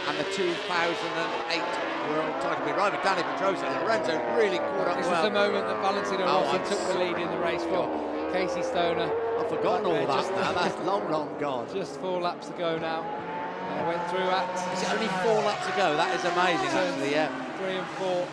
and the 2008 world title. We ride with Dani Pedrosa, and Lorenzo really caught up This well. was the moment that Valentino Rossi took the lead in the race for Casey Stoner. I've forgotten all that now. That's long gone. Just 4 laps to go now. Went through at... Is it only 4 laps to go? That is amazing, actually, yeah. 3 and 4.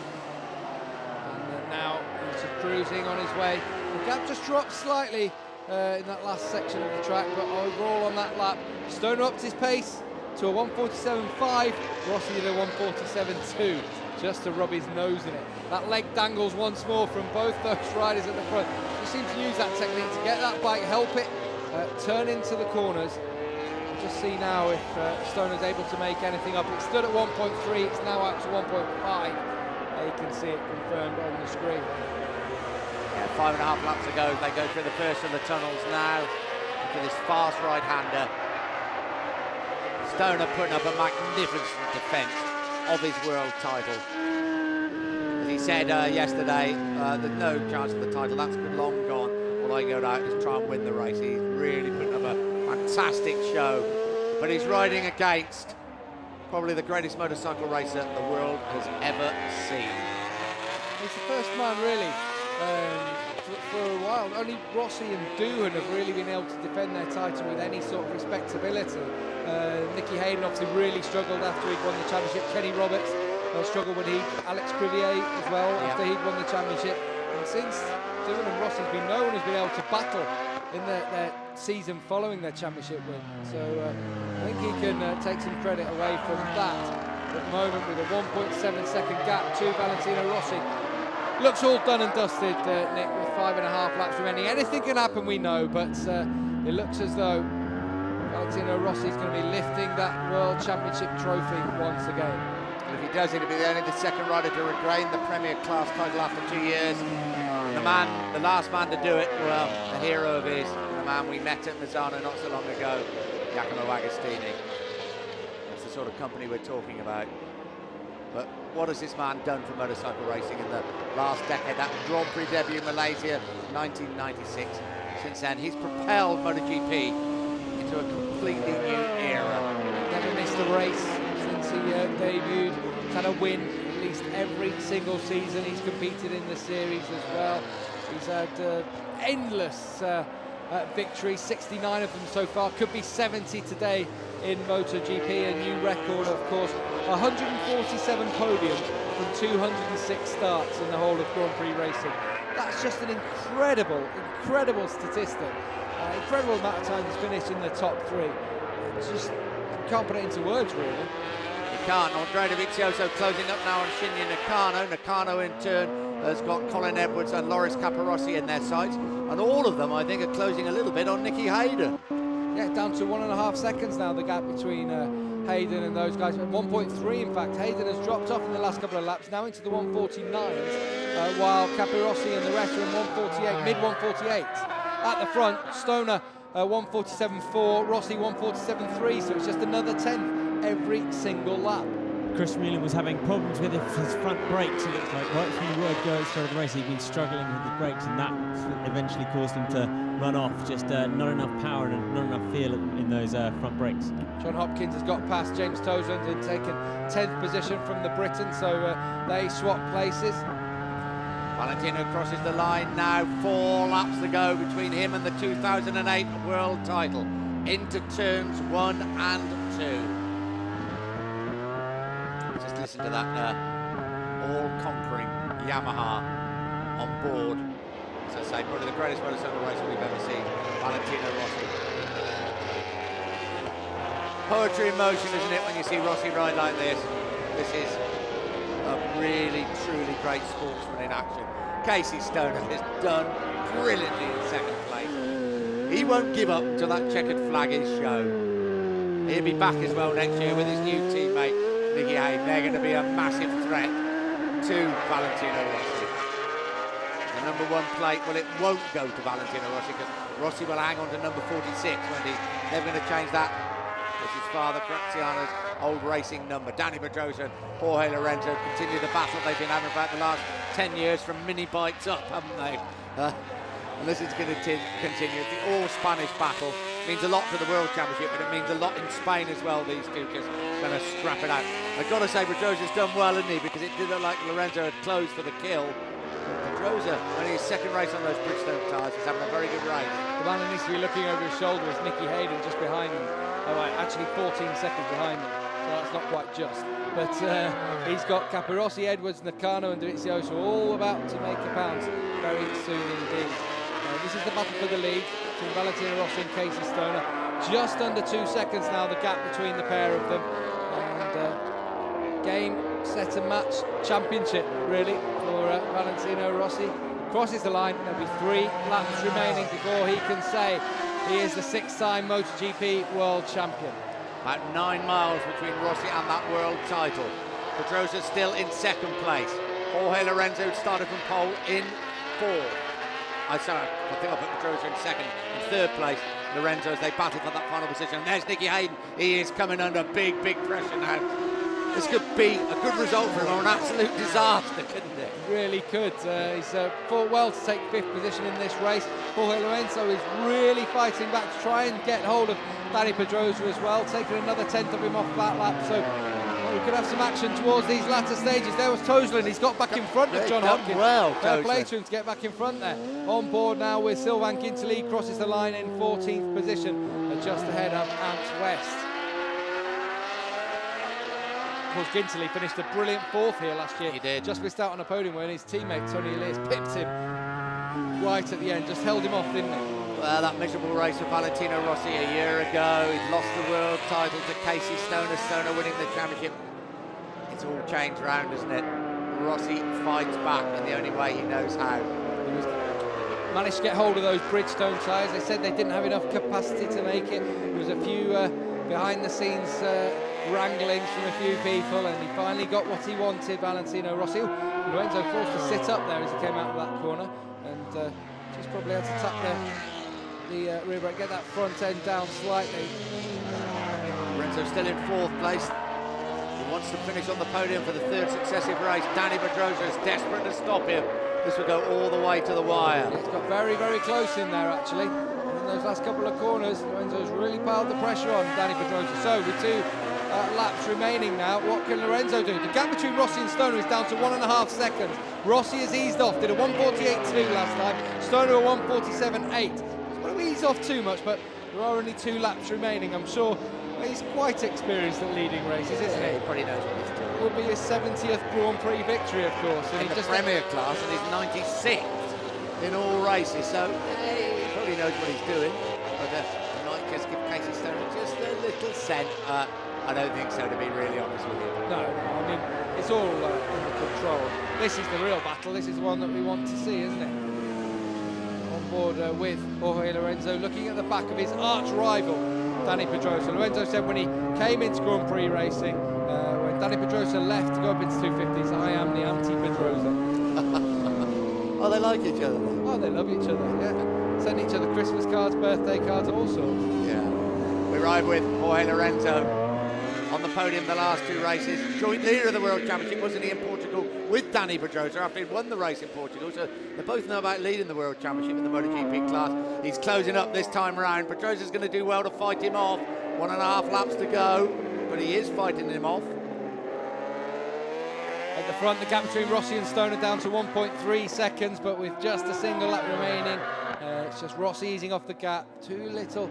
And then now he's just cruising on his way. The gap just dropped slightly in that last section of the track, but overall on that lap, Stoner upped his pace to a 1:47.5. Rossi did a 1:47.2, just to rub his nose in it. That leg dangles once more from both those riders at the front. Just seem to use that technique to get that bike, help it turn into the corners. We'll just see now if Stoner's able to make anything up. It stood at 1.3, it's now out to 1.5. You can see it confirmed on the screen. Yeah, 5.5 laps to go. They go through the first of the tunnels now into this fast right-hander. Stoner putting up a magnificent defence of his world title. As he said yesterday, there's no chance of the title. That's long gone. All I go out is try and win the race. He's really putting up a fantastic show. But he's riding against probably the greatest motorcycle racer the world has ever seen. He's the first man, really, for a while. Only Rossi and Doohan have really been able to defend their title with any sort of respectability. Nicky Hayden obviously really struggled after he'd won the championship. Kenny Roberts struggled when Alex Crivier as well after he'd won the championship. And since Doohan and Rossi's been, no one has been able to battle in their season following their championship win. So I think he can take some credit away from that. At the moment, with a 1.7 second gap to Valentino Rossi. Looks all done and dusted, Nick, with 5.5 laps remaining. Anything can happen, we know, but it looks as though Valentino Rossi is going to be lifting that World Championship trophy once again. And if he does, he'll be only the second rider to regain the Premier Class title after 2 years. The last man to do it, well, the hero of his, the man we met at Misano not so long ago, Giacomo Agostini. That's the sort of company we're talking about. But what has this man done for motorcycle racing in the last decade? That Grand Prix debut in Malaysia, 1996. Since then, he's propelled MotoGP into a completely new era. Never missed a race since he debuted. He's had a win at least every single season. He's competed in the series as well. He's had endless victories, 69 of them so far. Could be 70 today in MotoGP, a new record, of course. 147 podiums from 206 starts in the whole of Grand Prix racing. That's just an incredible statistic. Incredible amount of time he's finished in the top 3. just can't put it into words, really. You can't. Andrea Dovizioso closing up now on Shinya Nakano. Nakano in turn has got Colin Edwards and Loris Capirossi in their sights, and all of them, I think, are closing a little bit on Nicky Hayden. Yeah, down to 1.5 seconds now, the gap between Hayden and those guys. 1.3, in fact. Hayden has dropped off in the last couple of laps, now into the 149s, while Capirossi and the rest are in 148, mid-148. At the front, Stoner 147.4, Rossi 147.3, so it's just another 10 every single lap. Chris Whelan was having problems with his front brakes, it looks like, right from the word go at the start of the race. He'd been struggling with the brakes, and that eventually caused him to run off. Just not enough power and not enough feel in those front brakes. John Hopkins has got past James Toseland and taken 10th position from the Briton, so they swap places. Valentino crosses the line now, 4 laps to go between him and the 2008 world title. Into turns 1 and 2. Just listen to that all-conquering Yamaha on board. As I say, probably the greatest motorcycle racer we've ever seen, Valentino Rossi. Poetry in motion, isn't it, when you see Rossi ride like this? This is a really, truly great sportsman in action. Casey Stoner has done brilliantly in second place. He won't give up till that checkered flag is shown. He'll be back as well next year with his new teammate, Nicky Hayden. They're going to be a massive threat to Valentino Rossi. The number 1 plate, well, it won't go to Valentino Rossi because Rossi will hang on to number 46, won't he? They're going to change that. It's his father, Graziano's old racing number. Danny Pedrosa and Jorge Lorenzo continue the battle they've been having about the last 10 years from mini bikes up, haven't they? And this is going to continue. The all-Spanish battle means a lot to the World Championship, but it means a lot in Spain as well, these two, because going to scrap it out. I've got to say, Pedrosa's done well, hasn't he? Because it did look like Lorenzo had closed for the kill. Pedrosa, only his second race on those Bridgestone tyres, is having a very good race. The man who needs to be looking over his shoulder is Nicky Hayden, just behind him. Oh, right, actually 14 seconds behind him, so that's not quite just. But he's got Capirossi, Edwards, Nakano and Dovizioso all about to make a pounce very soon indeed. This is the battle for the lead between Valentino Rossi and Casey Stoner. Just under 2 seconds now, the gap between the pair of them. And game, set and match championship, really, for Valentino Rossi. Crosses the line, there'll be 3 laps remaining before he can say he is the 6-time MotoGP world champion. About 9 miles between Rossi and that world title. Pedrosa still in second place. Jorge Lorenzo started from pole in 4th. I think I'll put Pedrosa in second. In 3rd place, Lorenzo, as they battle for that final position. And there's Nicky Hayden. He is coming under big pressure now. This could be a good result for him, or an absolute disaster, couldn't it? Really could. He's fought well to take 5th position in this race. Jorge Lorenzo is really fighting back to try and get hold of Danny Pedrosa as well, taking another 10th of him off that lap. So we could have some action towards these latter stages. There was Toseland. He's got back in front of John Hopkins. Well, fair play to him to get back in front there. On board now with Sylvain Guintoli, crosses the line in 14th position, just ahead of Ant West. Of course, Guintoli finished a brilliant 4th here last year. He did. Just missed out on a podium when his teammate Tony Elias pipped him right at the end, just held him off, didn't he? Well, that miserable race with Valentino Rossi a year ago. He'd lost the world title to Casey Stoner, Stoner winning the championship. It's all changed around, isn't it? Rossi fights back in the only way he knows how. He managed to get hold of those Bridgestone tyres. They said they didn't have enough capacity to make it. There was a few behind-the-scenes wranglings from a few people, and he finally got what he wanted, Valentino Rossi. Lorenzo forced to sit up there as he came out of that corner, and just probably had to tap the rear brake, get that front end down slightly. Lorenzo still in 4th place. He wants to finish on the podium for the 3rd successive race. Danny Pedrosa is desperate to stop him. This will go all the way to the wire. It's got very close in there, actually. And in those last couple of corners, Lorenzo's really piled the pressure on Danny Pedrosa. So with 2 laps remaining now, what can Lorenzo do? The gap between Rossi and Stoner is down to 1.5 seconds. Rossi has eased off, did a 1:48.2 last time. Stoner a 1:47.8. It's not ease off too much, but there are only 2 laps remaining. I'm sure he's quite experienced at leading races, isn't he? He probably knows what he's doing. It will be his 70th Grand Prix victory, of course. And in the Premier class, and he's 96th in all races, so he probably knows what he's doing. But just give Casey Stoner just a little scent? I don't think so, to be really honest with you. No, I mean, it's all under control. This is the real battle. This is the one that we want to see, isn't it? On board with Jorge Lorenzo, looking at the back of his arch rival, Dani Pedrosa. Lorenzo said when he came into Grand Prix racing, when Dani Pedrosa left to go up into 250s, I am the anti-Pedrosa. Oh, they like each other. Oh, they love each other, yeah. Send each other Christmas cards, birthday cards, all sorts. Yeah. We ride with Jorge Lorenzo on the podium the last two races. Joint leader of the World Championship, wasn't he, in Portugal with Dani Pedrosa after he'd won the race in Portugal. So they both know about leading the World Championship in the MotoGP class. He's closing up this time around. Pedrosa's going to do well to fight him off. 1.5 laps to go, but he is fighting him off. At the front, the gap between Rossi and Stoner down to 1.3 seconds, but with just a single lap remaining. It's just Rossi easing off the gas, too little too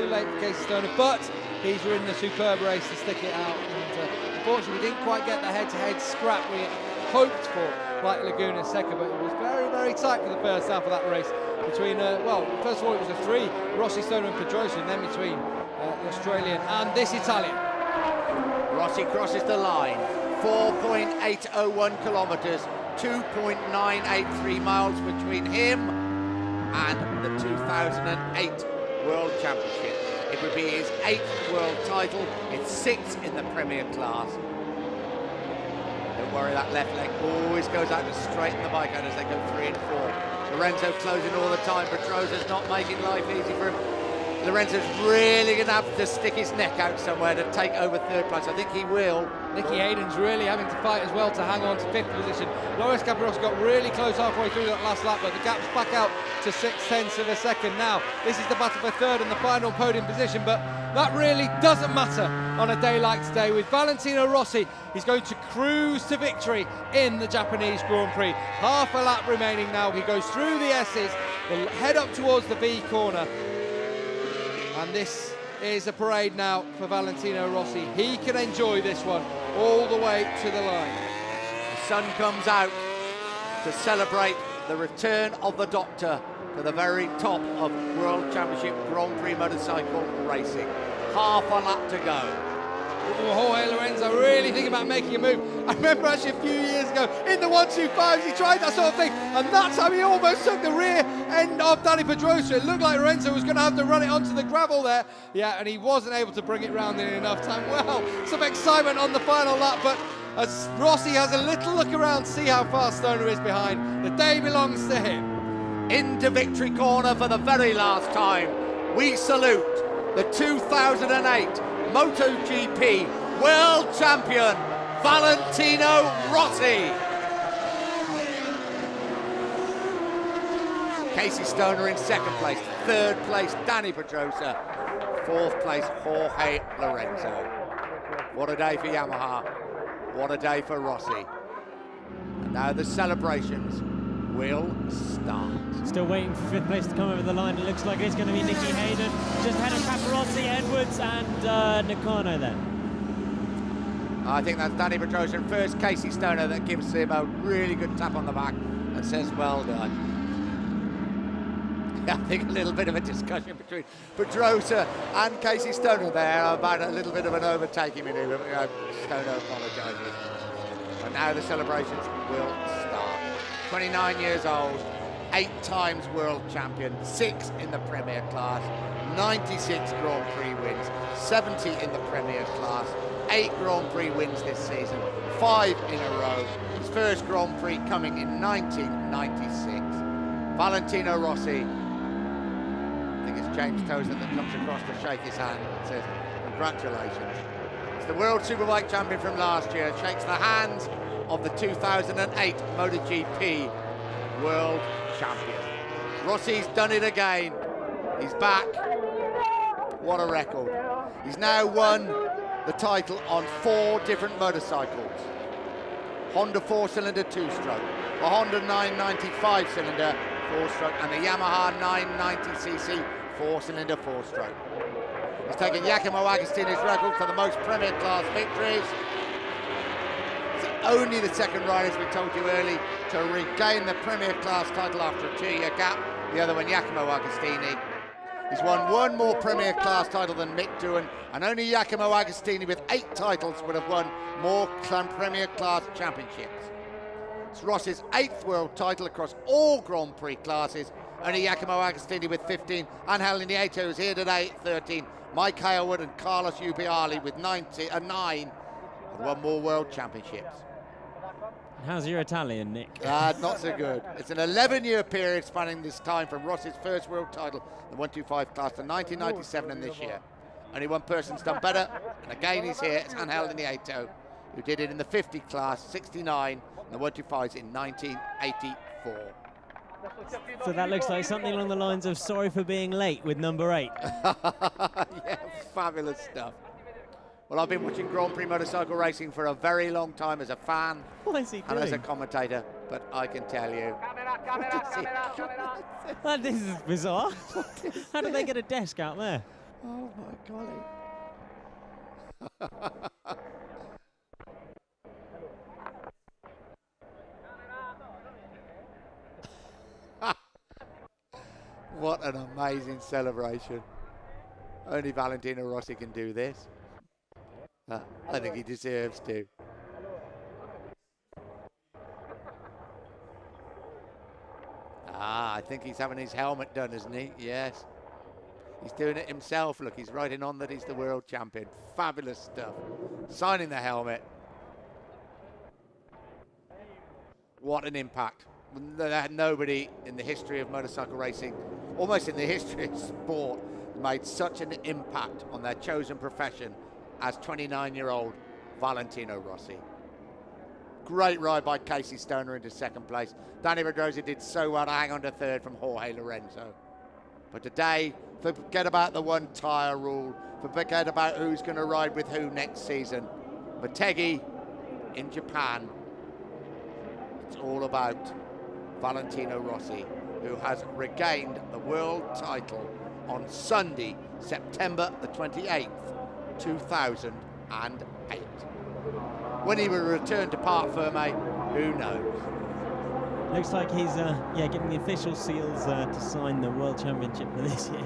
late for Casey Stoner, but he's ridden a superb race to stick it out. And unfortunately, we didn't quite get the head-to-head scrap we hoped for, like Laguna Seca, but it was very, very tight for the first half of that race. Between, well, first of all, it was a 3, Rossi, Stoner and Pedrosa, and then between the Australian and this Italian. Rossi crosses the line, 4.801 kilometres, 2.983 miles between him and the 2008 World Championship. It would be his 8th world title, it's 6th in the Premier class. Don't worry, that left leg always goes out to straighten the bike out as they go 3 and 4. Lorenzo closing all the time, Pedrosa's not making life easy for him. Lorenzo's really going to have to stick his neck out somewhere to take over 3rd place. I think he will. Nicky Hayden's really having to fight as well to hang on to 5th position. Loris Capirossi got really close halfway through that last lap, but the gap's back out to 0.6 of a second now. This is the battle for 3rd and the final podium position, but that really doesn't matter on a day like today. With Valentino Rossi, he's going to cruise to victory in the Japanese Grand Prix. Half a lap remaining now. He goes through the S's, will head up towards the V corner. And this is a parade now for Valentino Rossi. He can enjoy this one all the way to the line. The sun comes out to celebrate the return of the Doctor to the very top of World Championship Grand Prix motorcycle racing. Half a lap to go. Jorge Lorenzo really thinking about making a move. I remember actually a few years ago in the 125s he tried that sort of thing, and that time he almost took the rear end of Dani Pedrosa. It looked like Lorenzo was going to have to run it onto the gravel there. Yeah, and he wasn't able to bring it round in enough time. Well, some excitement on the final lap, but as Rossi has a little look around to see how far Stoner is behind, the day belongs to him. Into victory corner for the very last time. We salute the 2008 MotoGP World Champion, Valentino Rossi. Casey Stoner in 2nd place, 3rd place Dani Pedrosa, 4th place Jorge Lorenzo. What a day for Yamaha, what a day for Rossi. And now the celebrations will start. Still waiting for 5th place to come over the line. It looks like it's going to be Nicky Hayden, just ahead of Capirossi, Edwards and Nakano then. I think that's Dani Pedrosa and first Casey Stoner that gives him a really good tap on the back and says well done. I think a little bit of a discussion between Pedrosa and Casey Stoner there about a little bit of an overtaking manoeuvre. Stoner apologises. And now the celebrations will start. 29 years old, 8 times world champion, 6 in the Premier class, 96 Grand Prix wins, 70 in the Premier class, 8 Grand Prix wins this season, 5 in a row. His first Grand Prix coming in 1996. Valentino Rossi, I think it's James Tozer that comes across to shake his hand and says, congratulations. It's the World Superbike champion from last year, shakes the hands of the 2008 MotoGP World Champion. Rossi's done it again. He's back. What a record. He's now won the title on 4 different motorcycles. Honda 4-cylinder 2-stroke, a Honda 995 cylinder 4-stroke, and the Yamaha 990cc 4-cylinder 4-stroke. He's taken Giacomo Agostini's record for the most Premier class victories. Only the 2nd rider, as we told you early, to regain the Premier class title after a 2-year gap. The other one, Giacomo Agostini. He's won one more Premier Class title than Mick Doohan, and only Giacomo Agostini with 8 titles would have won more Premier Class championships. It's Rossi's 8th world title across all Grand Prix classes. Only Giacomo Agostini with 15, Angel Nieto is here today at 13, Mike Hailwood and Carlos Ubiali with 9 have won more world championships. How's your Italian, Nick? Not so good. It's an 11-year period spanning this time from Rossi's first world title, the 125 class, to 1997 and this year. Only one person's done better, and again he's here. It's Angel Nieto, who did it in the 50 class, 69, and the 125s in 1984. So that looks like something along the lines of sorry for being late with number 8. Yeah, fabulous stuff. Well, I've been watching Grand Prix motorcycle racing for a very long time as a fan and as a commentator, but I can tell you. This is bizarre. How did they get a desk out there? Oh my golly. What an amazing celebration. Only Valentino Rossi can do this. I think he deserves to. I think he's having his helmet done, isn't he? Yes. He's doing it himself. Look, he's writing on that he's the world champion. Fabulous stuff. Signing the helmet. What an impact. Nobody in the history of motorcycle racing, almost in the history of sport, made such an impact on their chosen profession as 29-year-old Valentino Rossi. Great ride by Casey Stoner into second place. Danny Pedrosa did so well to hang on to third from Jorge Lorenzo. But today, forget about the one tyre rule, forget about who's going to ride with who next season. Motegi in Japan, it's all about Valentino Rossi, who has regained the world title on Sunday, September the 28th, 2008. When he will return to Parc Ferme, who knows? Looks like he's getting the official seals to sign the World Championship for this year.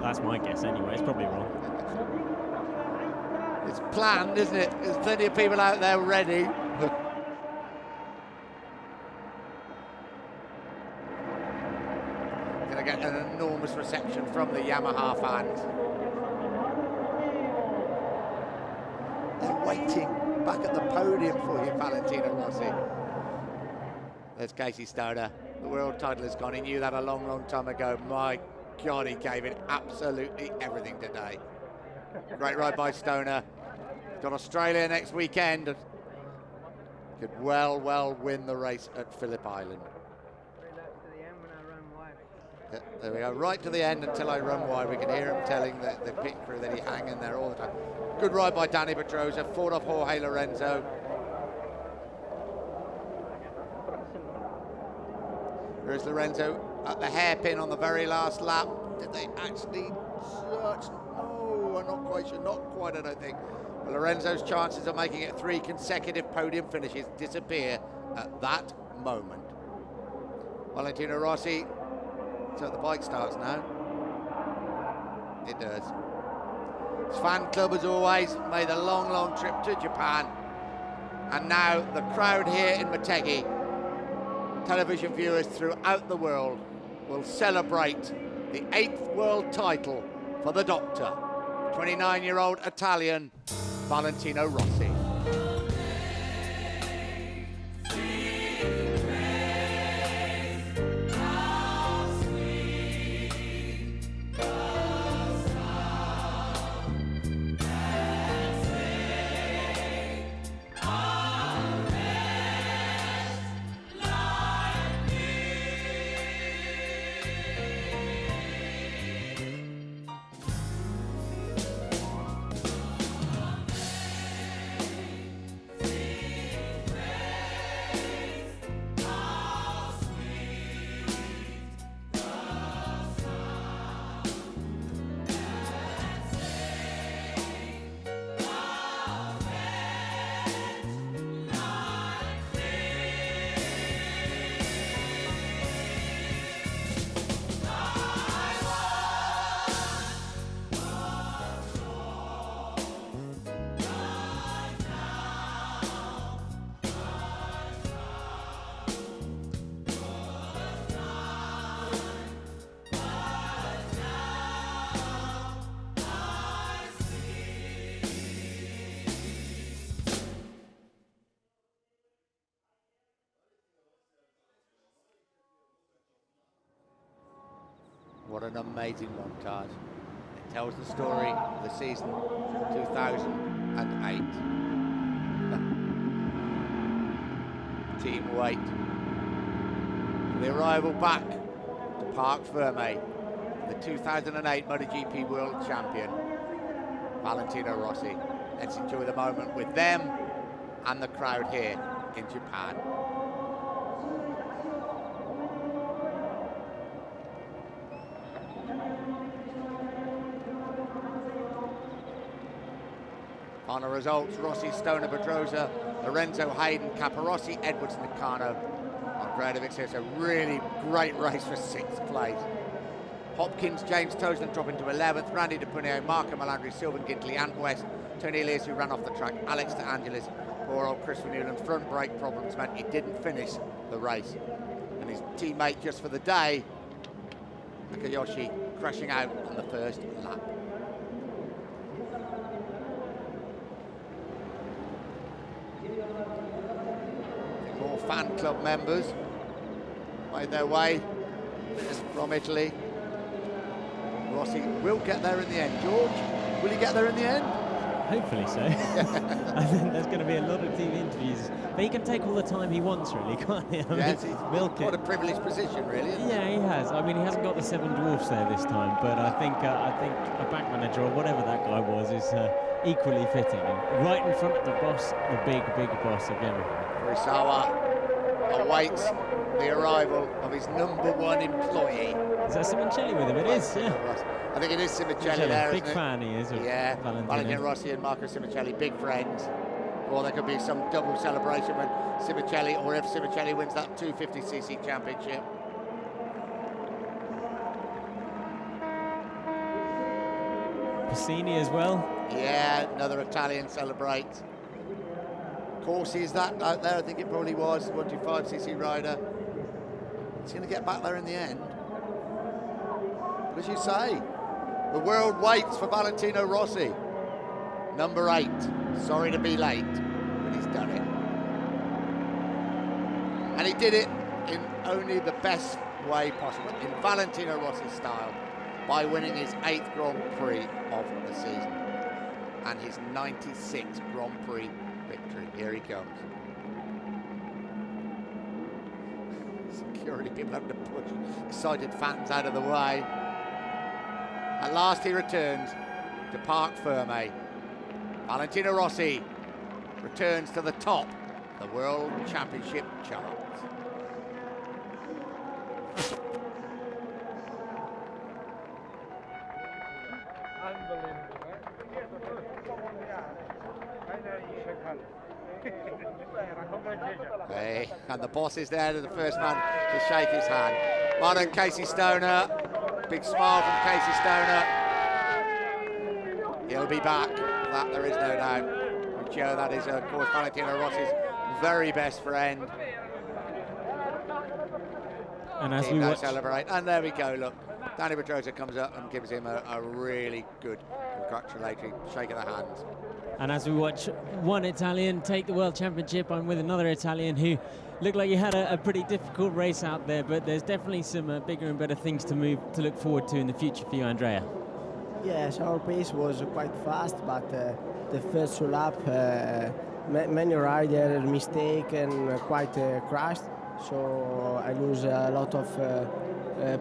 That's my guess anyway, it's probably wrong. It's planned, isn't it? There's plenty of people out there ready. Gonna get an enormous reception from the Yamaha fans. They're waiting back at the podium for you, Valentino Rossi. There's Casey Stoner. The world title is gone. He knew that a long, long time ago. My God, he gave it absolutely everything today. Great ride by Stoner. Got Australia next weekend. Could well win the race at Phillip Island. Yeah, there we go, right to the end until I run wide. We can hear him telling the pit crew that he hang in there all the time. Good ride by Danny Pedrosa, fought off Jorge Lorenzo. There's Lorenzo at the hairpin on the very last lap. Did they actually search? No, I'm not quite sure, not quite, I don't think. But Lorenzo's chances of making it 3 consecutive podium finishes disappear at that moment. Valentino Rossi, so the bike starts now. It does. His fan club, as always, made a long, long trip to Japan. And now the crowd here in Motegi, television viewers throughout the world, will celebrate the 8th world title for the Doctor, 29-year-old Italian Valentino Rossi. What an amazing montage. It tells the story of the season 2008. Team wait for the arrival back to Parc Fermé, the 2008 MotoGP World Champion, Valentino Rossi. Let's enjoy the moment with them and the crowd here in Japan. Final results: Rossi, Stoner, Pedrosa, Lorenzo, Hayden, Capirossi, Edwards, Nakano. Andrejevic says a really great race for 6th place. Hopkins, James Toseland dropping to 11th, Randy De Puneo, Marco Melandri, Sylvan Gintley, Ant West, Tony Elias, who ran off the track, Alex De Angelis, poor old Chris Van Newland. Front brake problems meant he didn't finish the race. And his teammate just for the day, Akiyoshi, crashing out on the first lap. More fan club members made their way from Italy. Rossi will get there in the end. George, will he get there in the end? Hopefully so. I think there's going to be a lot of TV interviews, but he can take all the time he wants, really, can't he? Yes, he's got a privileged position, really. Yeah, he has. I mean, he hasn't got the 7 dwarfs there this time, but I think a back manager or whatever that guy was is equally fitting. And right in front of the boss, the big boss again. Kurisawa awaits the arrival of his #1 employee. Is that Simoncelli with him? It is, yeah. I think it is Simoncelli there, big fan he is of Valentino Rossi and Marco Simoncelli, big friends. Or there could be some double celebration when Simoncelli, or if Simoncelli wins that 250cc championship. Piscini as well. Yeah, another Italian celebrate. Corsi is that out there, I think it probably was, 125cc rider. He's going to get back there in the end. But as you say, the world waits for Valentino Rossi. #8, sorry to be late, but he's done it. And he did it in only the best way possible, in Valentino Rossi's style, by winning his 8th Grand Prix of the season and his 96th Grand Prix victory. Here he comes. Security people having to push excited fans out of the way. At last he returns to Parc Fermé. Valentino Rossi returns to the top of the World Championship charts. Hey, and the boss is there to the first man to shake his hand. Well done, Casey Stoner. Big smile from Casey Stoner. He'll be back, that there is no doubt. Joe, that is, of course, Valentino Rossi's very best friend. And as we watch, celebrate, and there we go. Look, Danny Pedrosa comes up and gives him a really good congratulatory shake of the hands. And as we watch one Italian take the World Championship, I'm with another Italian who looked like he had a pretty difficult race out there, but there's definitely some bigger and better things to look forward to in the future for you, Andrea. Yes, our pace was quite fast, but the first lap, many riders mistake and quite crashed, so I lose a lot of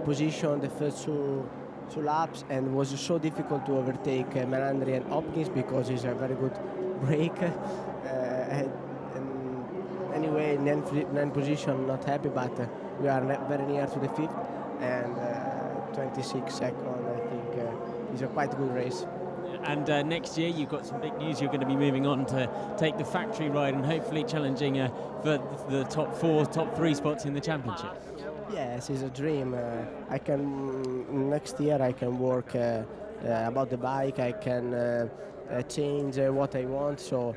position the first two laps, and it was so difficult to overtake Melandri and Hopkins because it's a very good break. And anyway, 9th position, not happy, but we are very near to the 5th, and 26 seconds, I think, is a quite good race. And next year you've got some big news. You're going to be moving on to take the factory ride and hopefully challenging for the top 3 spots in the championship. Yes, it's a dream. Next year I can work about the bike. I can change what I want. So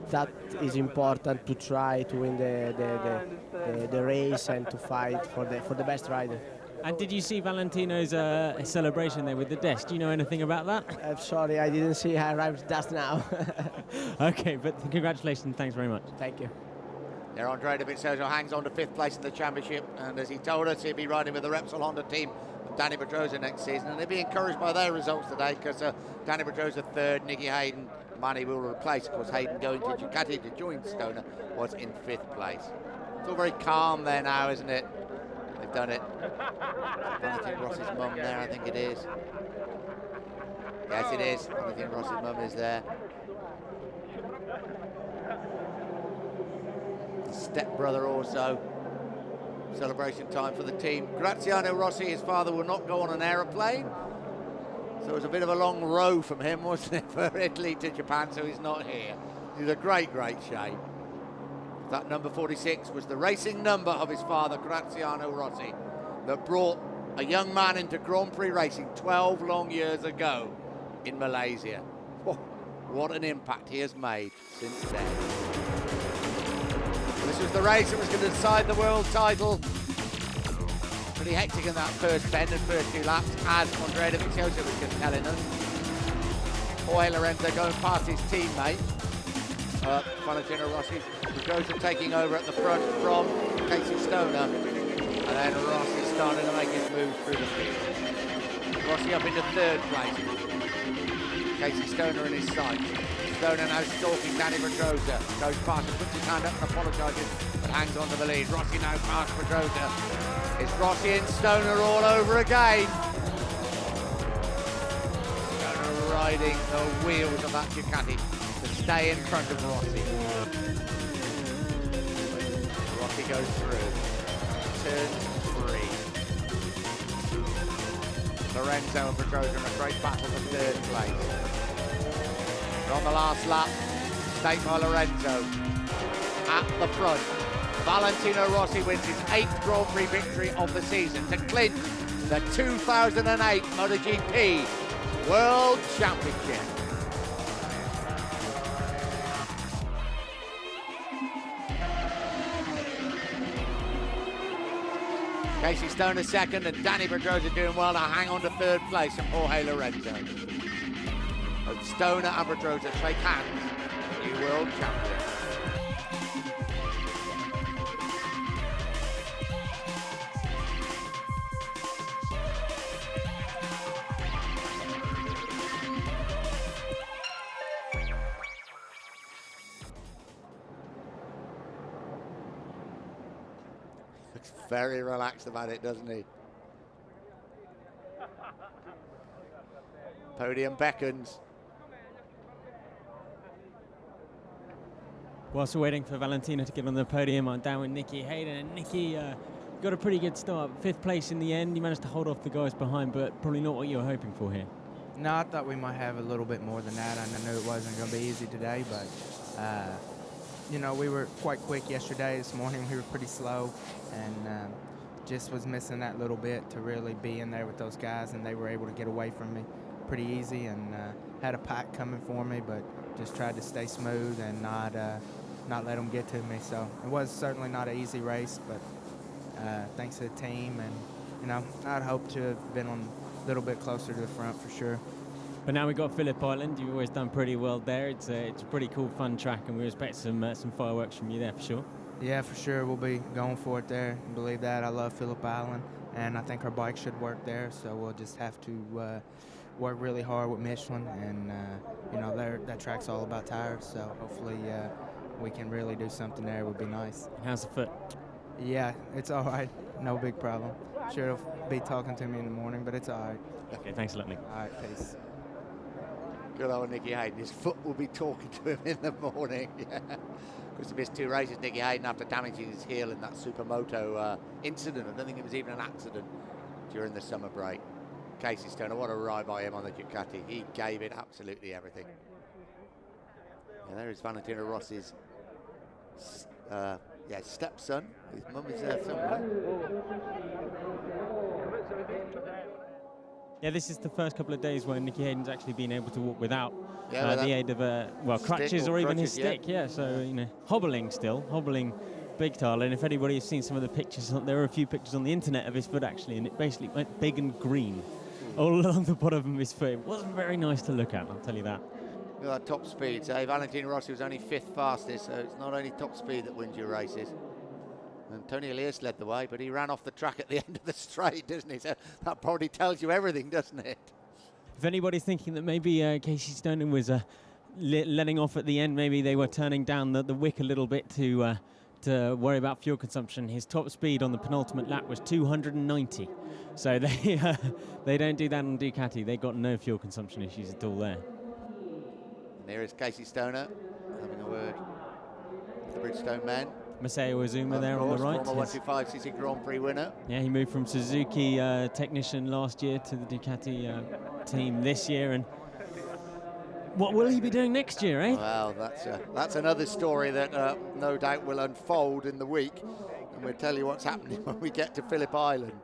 that is important, to try to win the race and to fight for the best rider. And did you see Valentino's celebration there with the desk? Do you know anything about that? I'm sorry, I didn't see. I arrived just now. Okay, but congratulations. Thanks very much. Thank you. There, Andrea Dovizioso hangs on to 5th place in the championship, and as he told us, he'll be riding with the Repsol Honda team Danny Pedrosa next season, and they'll be encouraged by their results today, because Danny Pedrosa third, Nicky Hayden, Manny will replace. Of course, Hayden going to Ducati to join Stoner was in 5th place. It's all very calm there now, isn't it? They've done it. Valentino Rossi's mum there, I think it is. Yes, it is. Valentino Rossi's mum is there. Stepbrother also. Celebration time for the team. Graziano Rossi, his father, will not go on an aeroplane. So it was a bit of a long row from him, wasn't it, for Italy to Japan, so he's not here. It's a great, great shame. That number 46 was the racing number of his father, Graziano Rossi, that brought a young man into Grand Prix racing 12 long years ago in Malaysia. Oh, what an impact he has made since then. This was the race that was going to decide the world title. Pretty hectic in that first bend and first 2 laps, as Andrea Dovizioso was just telling us. Jorge Lorenzo going past his teammate, Valentino Rossi. Pedrosa taking over at the front from Casey Stoner, and then Rossi starting to make his move through the field. Rossi up into 3rd place. Casey Stoner in his sight. Stoner now stalking Danny Pedrosa. Goes past and puts his hand up and apologises, but hangs on to the lead. Rossi now past Pedrosa. It's Rossi and Stoner all over again. Stoner riding the wheels of that Ducati to stay in front of Rossi. Rossi goes through. Turn 3. Lorenzo and Pedrosa in a great battle for 3rd place. On the last lap, staked by Lorenzo at the front. Valentino Rossi wins his 8th Grand Prix victory of the season to clinch the 2008 MotoGP World Championship. Casey Stoner 2nd, and Danny Pedrosa doing well to hang on to 3rd place from Jorge Lorenzo. Stoner and Pedrosa shake hands, new world champion. Looks very relaxed about it, doesn't he? Podium beckons. Whilst we're waiting for Valentino to get on the podium, I'm down with Nicky Hayden, and Nicky got a pretty good start. 5th place in the end. You managed to hold off the guys behind, but probably not what you were hoping for here. No, I thought we might have a little bit more than that. I knew it wasn't going to be easy today, but, you know, we were quite quick yesterday. This morning we were pretty slow, and just was missing that little bit to really be in there with those guys, and they were able to get away from me pretty easy, and had a pack coming for me, but just tried to stay smooth and not let them get to me. So it was certainly not an easy race, but thanks to the team, and you know, I'd hoped to have been on a little bit closer to the front for sure. But now we've got Phillip Island. You've always done pretty well there. It's a pretty cool, fun track, and we expect some fireworks from you there for sure. Yeah, for sure. We'll be going for it there. I believe that. I love Phillip Island, and I think our bike should work there. So we'll just have to work really hard with Michelin, and you know, that track's all about tires. So hopefully we can really do something there. It would be nice. How's the foot? Yeah, it's all right. No big problem. Sure, he'll be talking to me in the morning, but it's all right. Okay, thanks a lot, Nick. All right, peace. Good old Nicky Hayden. His foot will be talking to him in the morning. Yeah. Because he missed 2 races, Nicky Hayden, after damaging his heel in that Supermoto incident. I don't think it was even an accident during the summer break. Casey Stoner, what a ride by him on the Ducati. He gave it absolutely everything. Yeah, there is Valentino Rossi's stepson. His mum is there somewhere. Yeah, this is the first couple of days where Nicky Hayden's actually been able to walk without the aid of crutches or even his stick. Yeah, so you know, hobbling big time. And if anybody has seen some of the pictures, there are a few pictures on the internet of his foot actually, and it basically went big and green all along the bottom of his foot. It wasn't very nice to look at, I'll tell you that. Look at that top speed. Valentino Rossi was only 5th fastest, so it's not only top speed that wins your races. And Tony Elias led the way, but he ran off the track at the end of the straight, doesn't he? So that probably tells you everything, doesn't it? If anybody's thinking that maybe Casey Stoner was letting off at the end, maybe they were turning down the wick a little bit to worry about fuel consumption. His top speed on the penultimate lap was 290. So they don't do that on Ducati. They got no fuel consumption issues at all there. And here is Casey Stoner having a word with the Bridgestone men. Masao Azuma there on the right. Former 125cc Grand Prix winner. Yeah, he moved from Suzuki technician last year to the Ducati team this year. And what will he be doing next year, eh? Well, that's another story that no doubt will unfold in the week, and we'll tell you what's happening when we get to Phillip Island.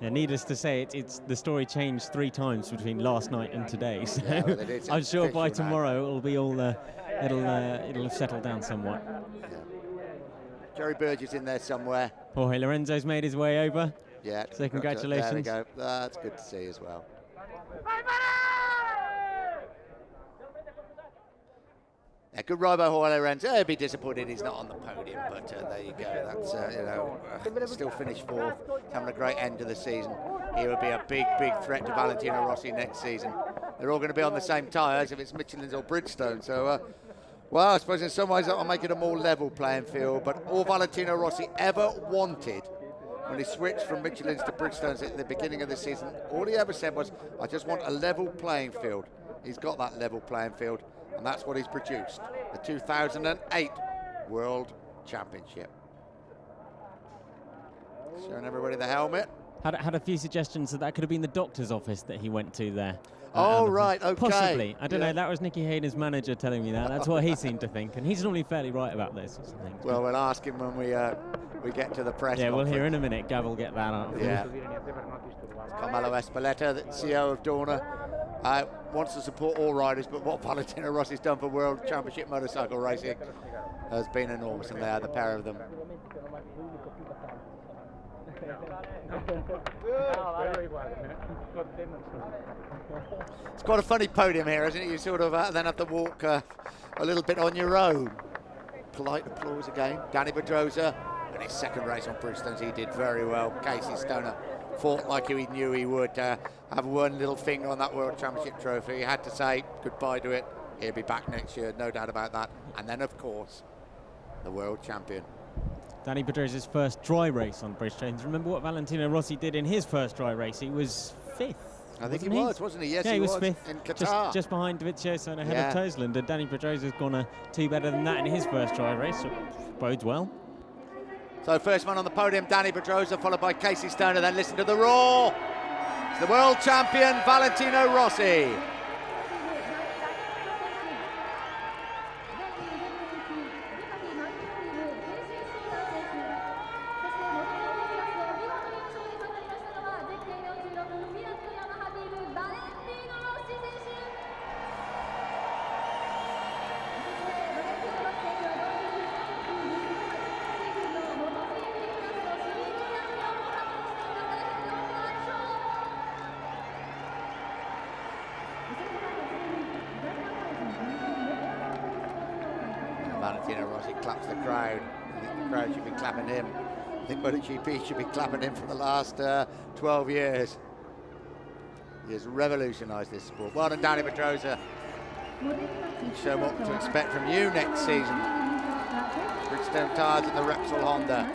Yeah, needless to say, it's the story changed 3 times between last night and today. So yeah, well, I'm sure by tomorrow it'll be all it'll have settled down somewhat. Yeah. Jerry Burgess in there somewhere. Jorge Lorenzo's made his way over. Yeah. So congratulations. There we go. That's good to see as well. Yeah, good ride by Jorge Lorenzo. He'll be disappointed he's not on the podium, but there you go. That's still finished 4th, having a great end of the season. He would be a big threat to Valentino Rossi next season. They're all going to be on the same tyres if it's Michelin's or Bridgestone. So, well, I suppose in some ways that'll make it a more level playing field. But all Valentino Rossi ever wanted when he switched from Michelin's to Bridgestone's at the beginning of the season, all he ever said was, I just want a level playing field. He's got that level playing field, and that's what he's produced. The 2008 World Championship. Showing everybody the helmet. Had a few suggestions that could have been the doctor's office that he went to there. Oh, right, okay. Possibly. I don't know. That was Nicky Hayden's manager telling me that. That's what he seemed to think. And he's normally fairly right about those sorts of things. Well, we'll ask him when we get to the press Yeah, conference. we'll hear in a minute. Gav will get that out. Yeah. Carmelo Espeleta, the CEO of Dorna, wants to support all riders, but what Valentino Rossi's done for World Championship motorcycle racing has been enormous, and they are the pair of them. It's quite a funny podium here, isn't it? You sort of then have to walk a little bit on your own. Polite applause again. Danny Pedrosa, in his second race on Bridgestone's, he did very well. Casey Stoner fought like he knew he would. Have one little finger on that World Championship trophy. He had to say goodbye to it. He'll be back next year, no doubt about that. And then, of course, the world champion. Danny Pedrosa's first dry race on Bridgestone. Remember what Valentino Rossi did in his first dry race? He was 5th. I think he was, wasn't he? Yes, yeah, he was 5th. in Qatar. Just behind Dovizioso and ahead of Toseland. And Danny Pedrosa's gone 2 better than that in his first dry race, so bodes well. So first man on the podium, Danny Pedrosa, followed by Casey Stoner. Then listen to the roar. It's the world champion, Valentino Rossi. Valentino Rossi claps the crowd. I think the crowd should be clapping him. I think MotoGP should be clapping him for the last 12 years. He has revolutionised this sport. Well done, Danny Pedrosa. Show what to expect from you next season. Bridgestone tyres and the Repsol Honda.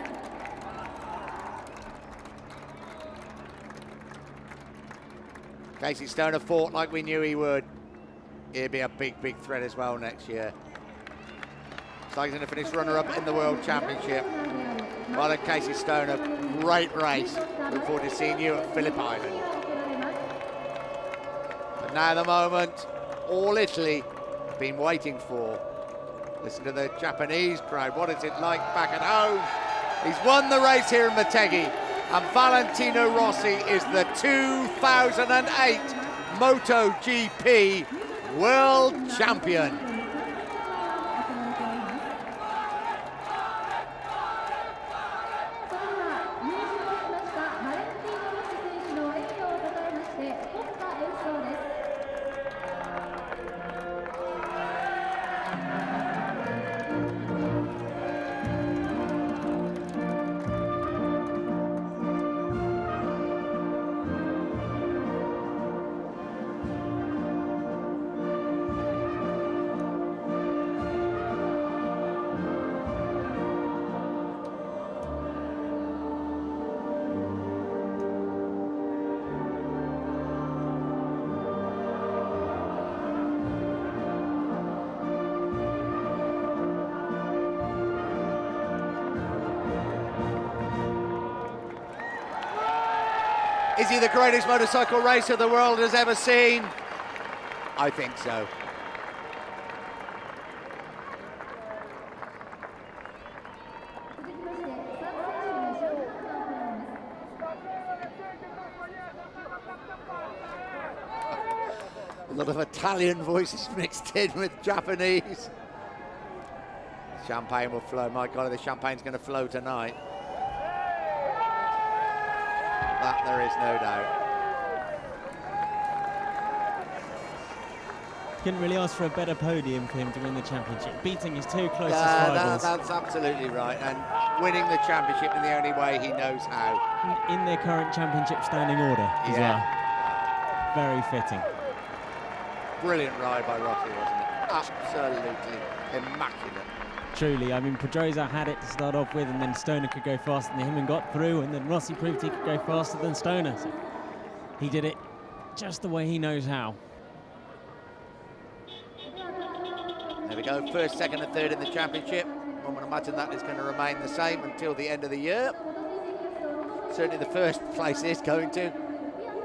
Casey Stoner fought like we knew he would. He'll be a big threat as well next year. So he's going to finish runner-up in the World Championship. Well done, Casey Stoner. Great race. Look forward to seeing you at Phillip Island. But now the moment all Italy have been waiting for. Listen to the Japanese crowd. What is it like back at home? He's won the race here in Motegi, and Valentino Rossi is the 2008 MotoGP World Champion. Is he the greatest motorcycle racer the world has ever seen? I think so. A lot of Italian voices mixed in with Japanese. Champagne will flow. My God, the champagne's going to flow tonight. That there is no doubt. Couldn't really ask for a better podium for him to win the championship, beating his two closest Yeah, rivals. that's absolutely right, and winning the championship in the only way he knows how. In their current championship standing order as well. Very fitting. Brilliant ride by Rossi, wasn't it? Absolutely immaculate. Truly, I mean, Pedrosa had it to start off with, and then Stoner could go faster than him and got through, and then Rossi proved he could go faster than Stoner. So he did it just the way he knows how. There we go, first, second and third in the championship. One would imagine that is going to remain the same until the end of the year. Certainly the first place is going to.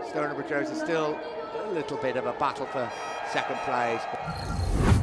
Stoner and Pedrosa still a little bit of a battle for second place.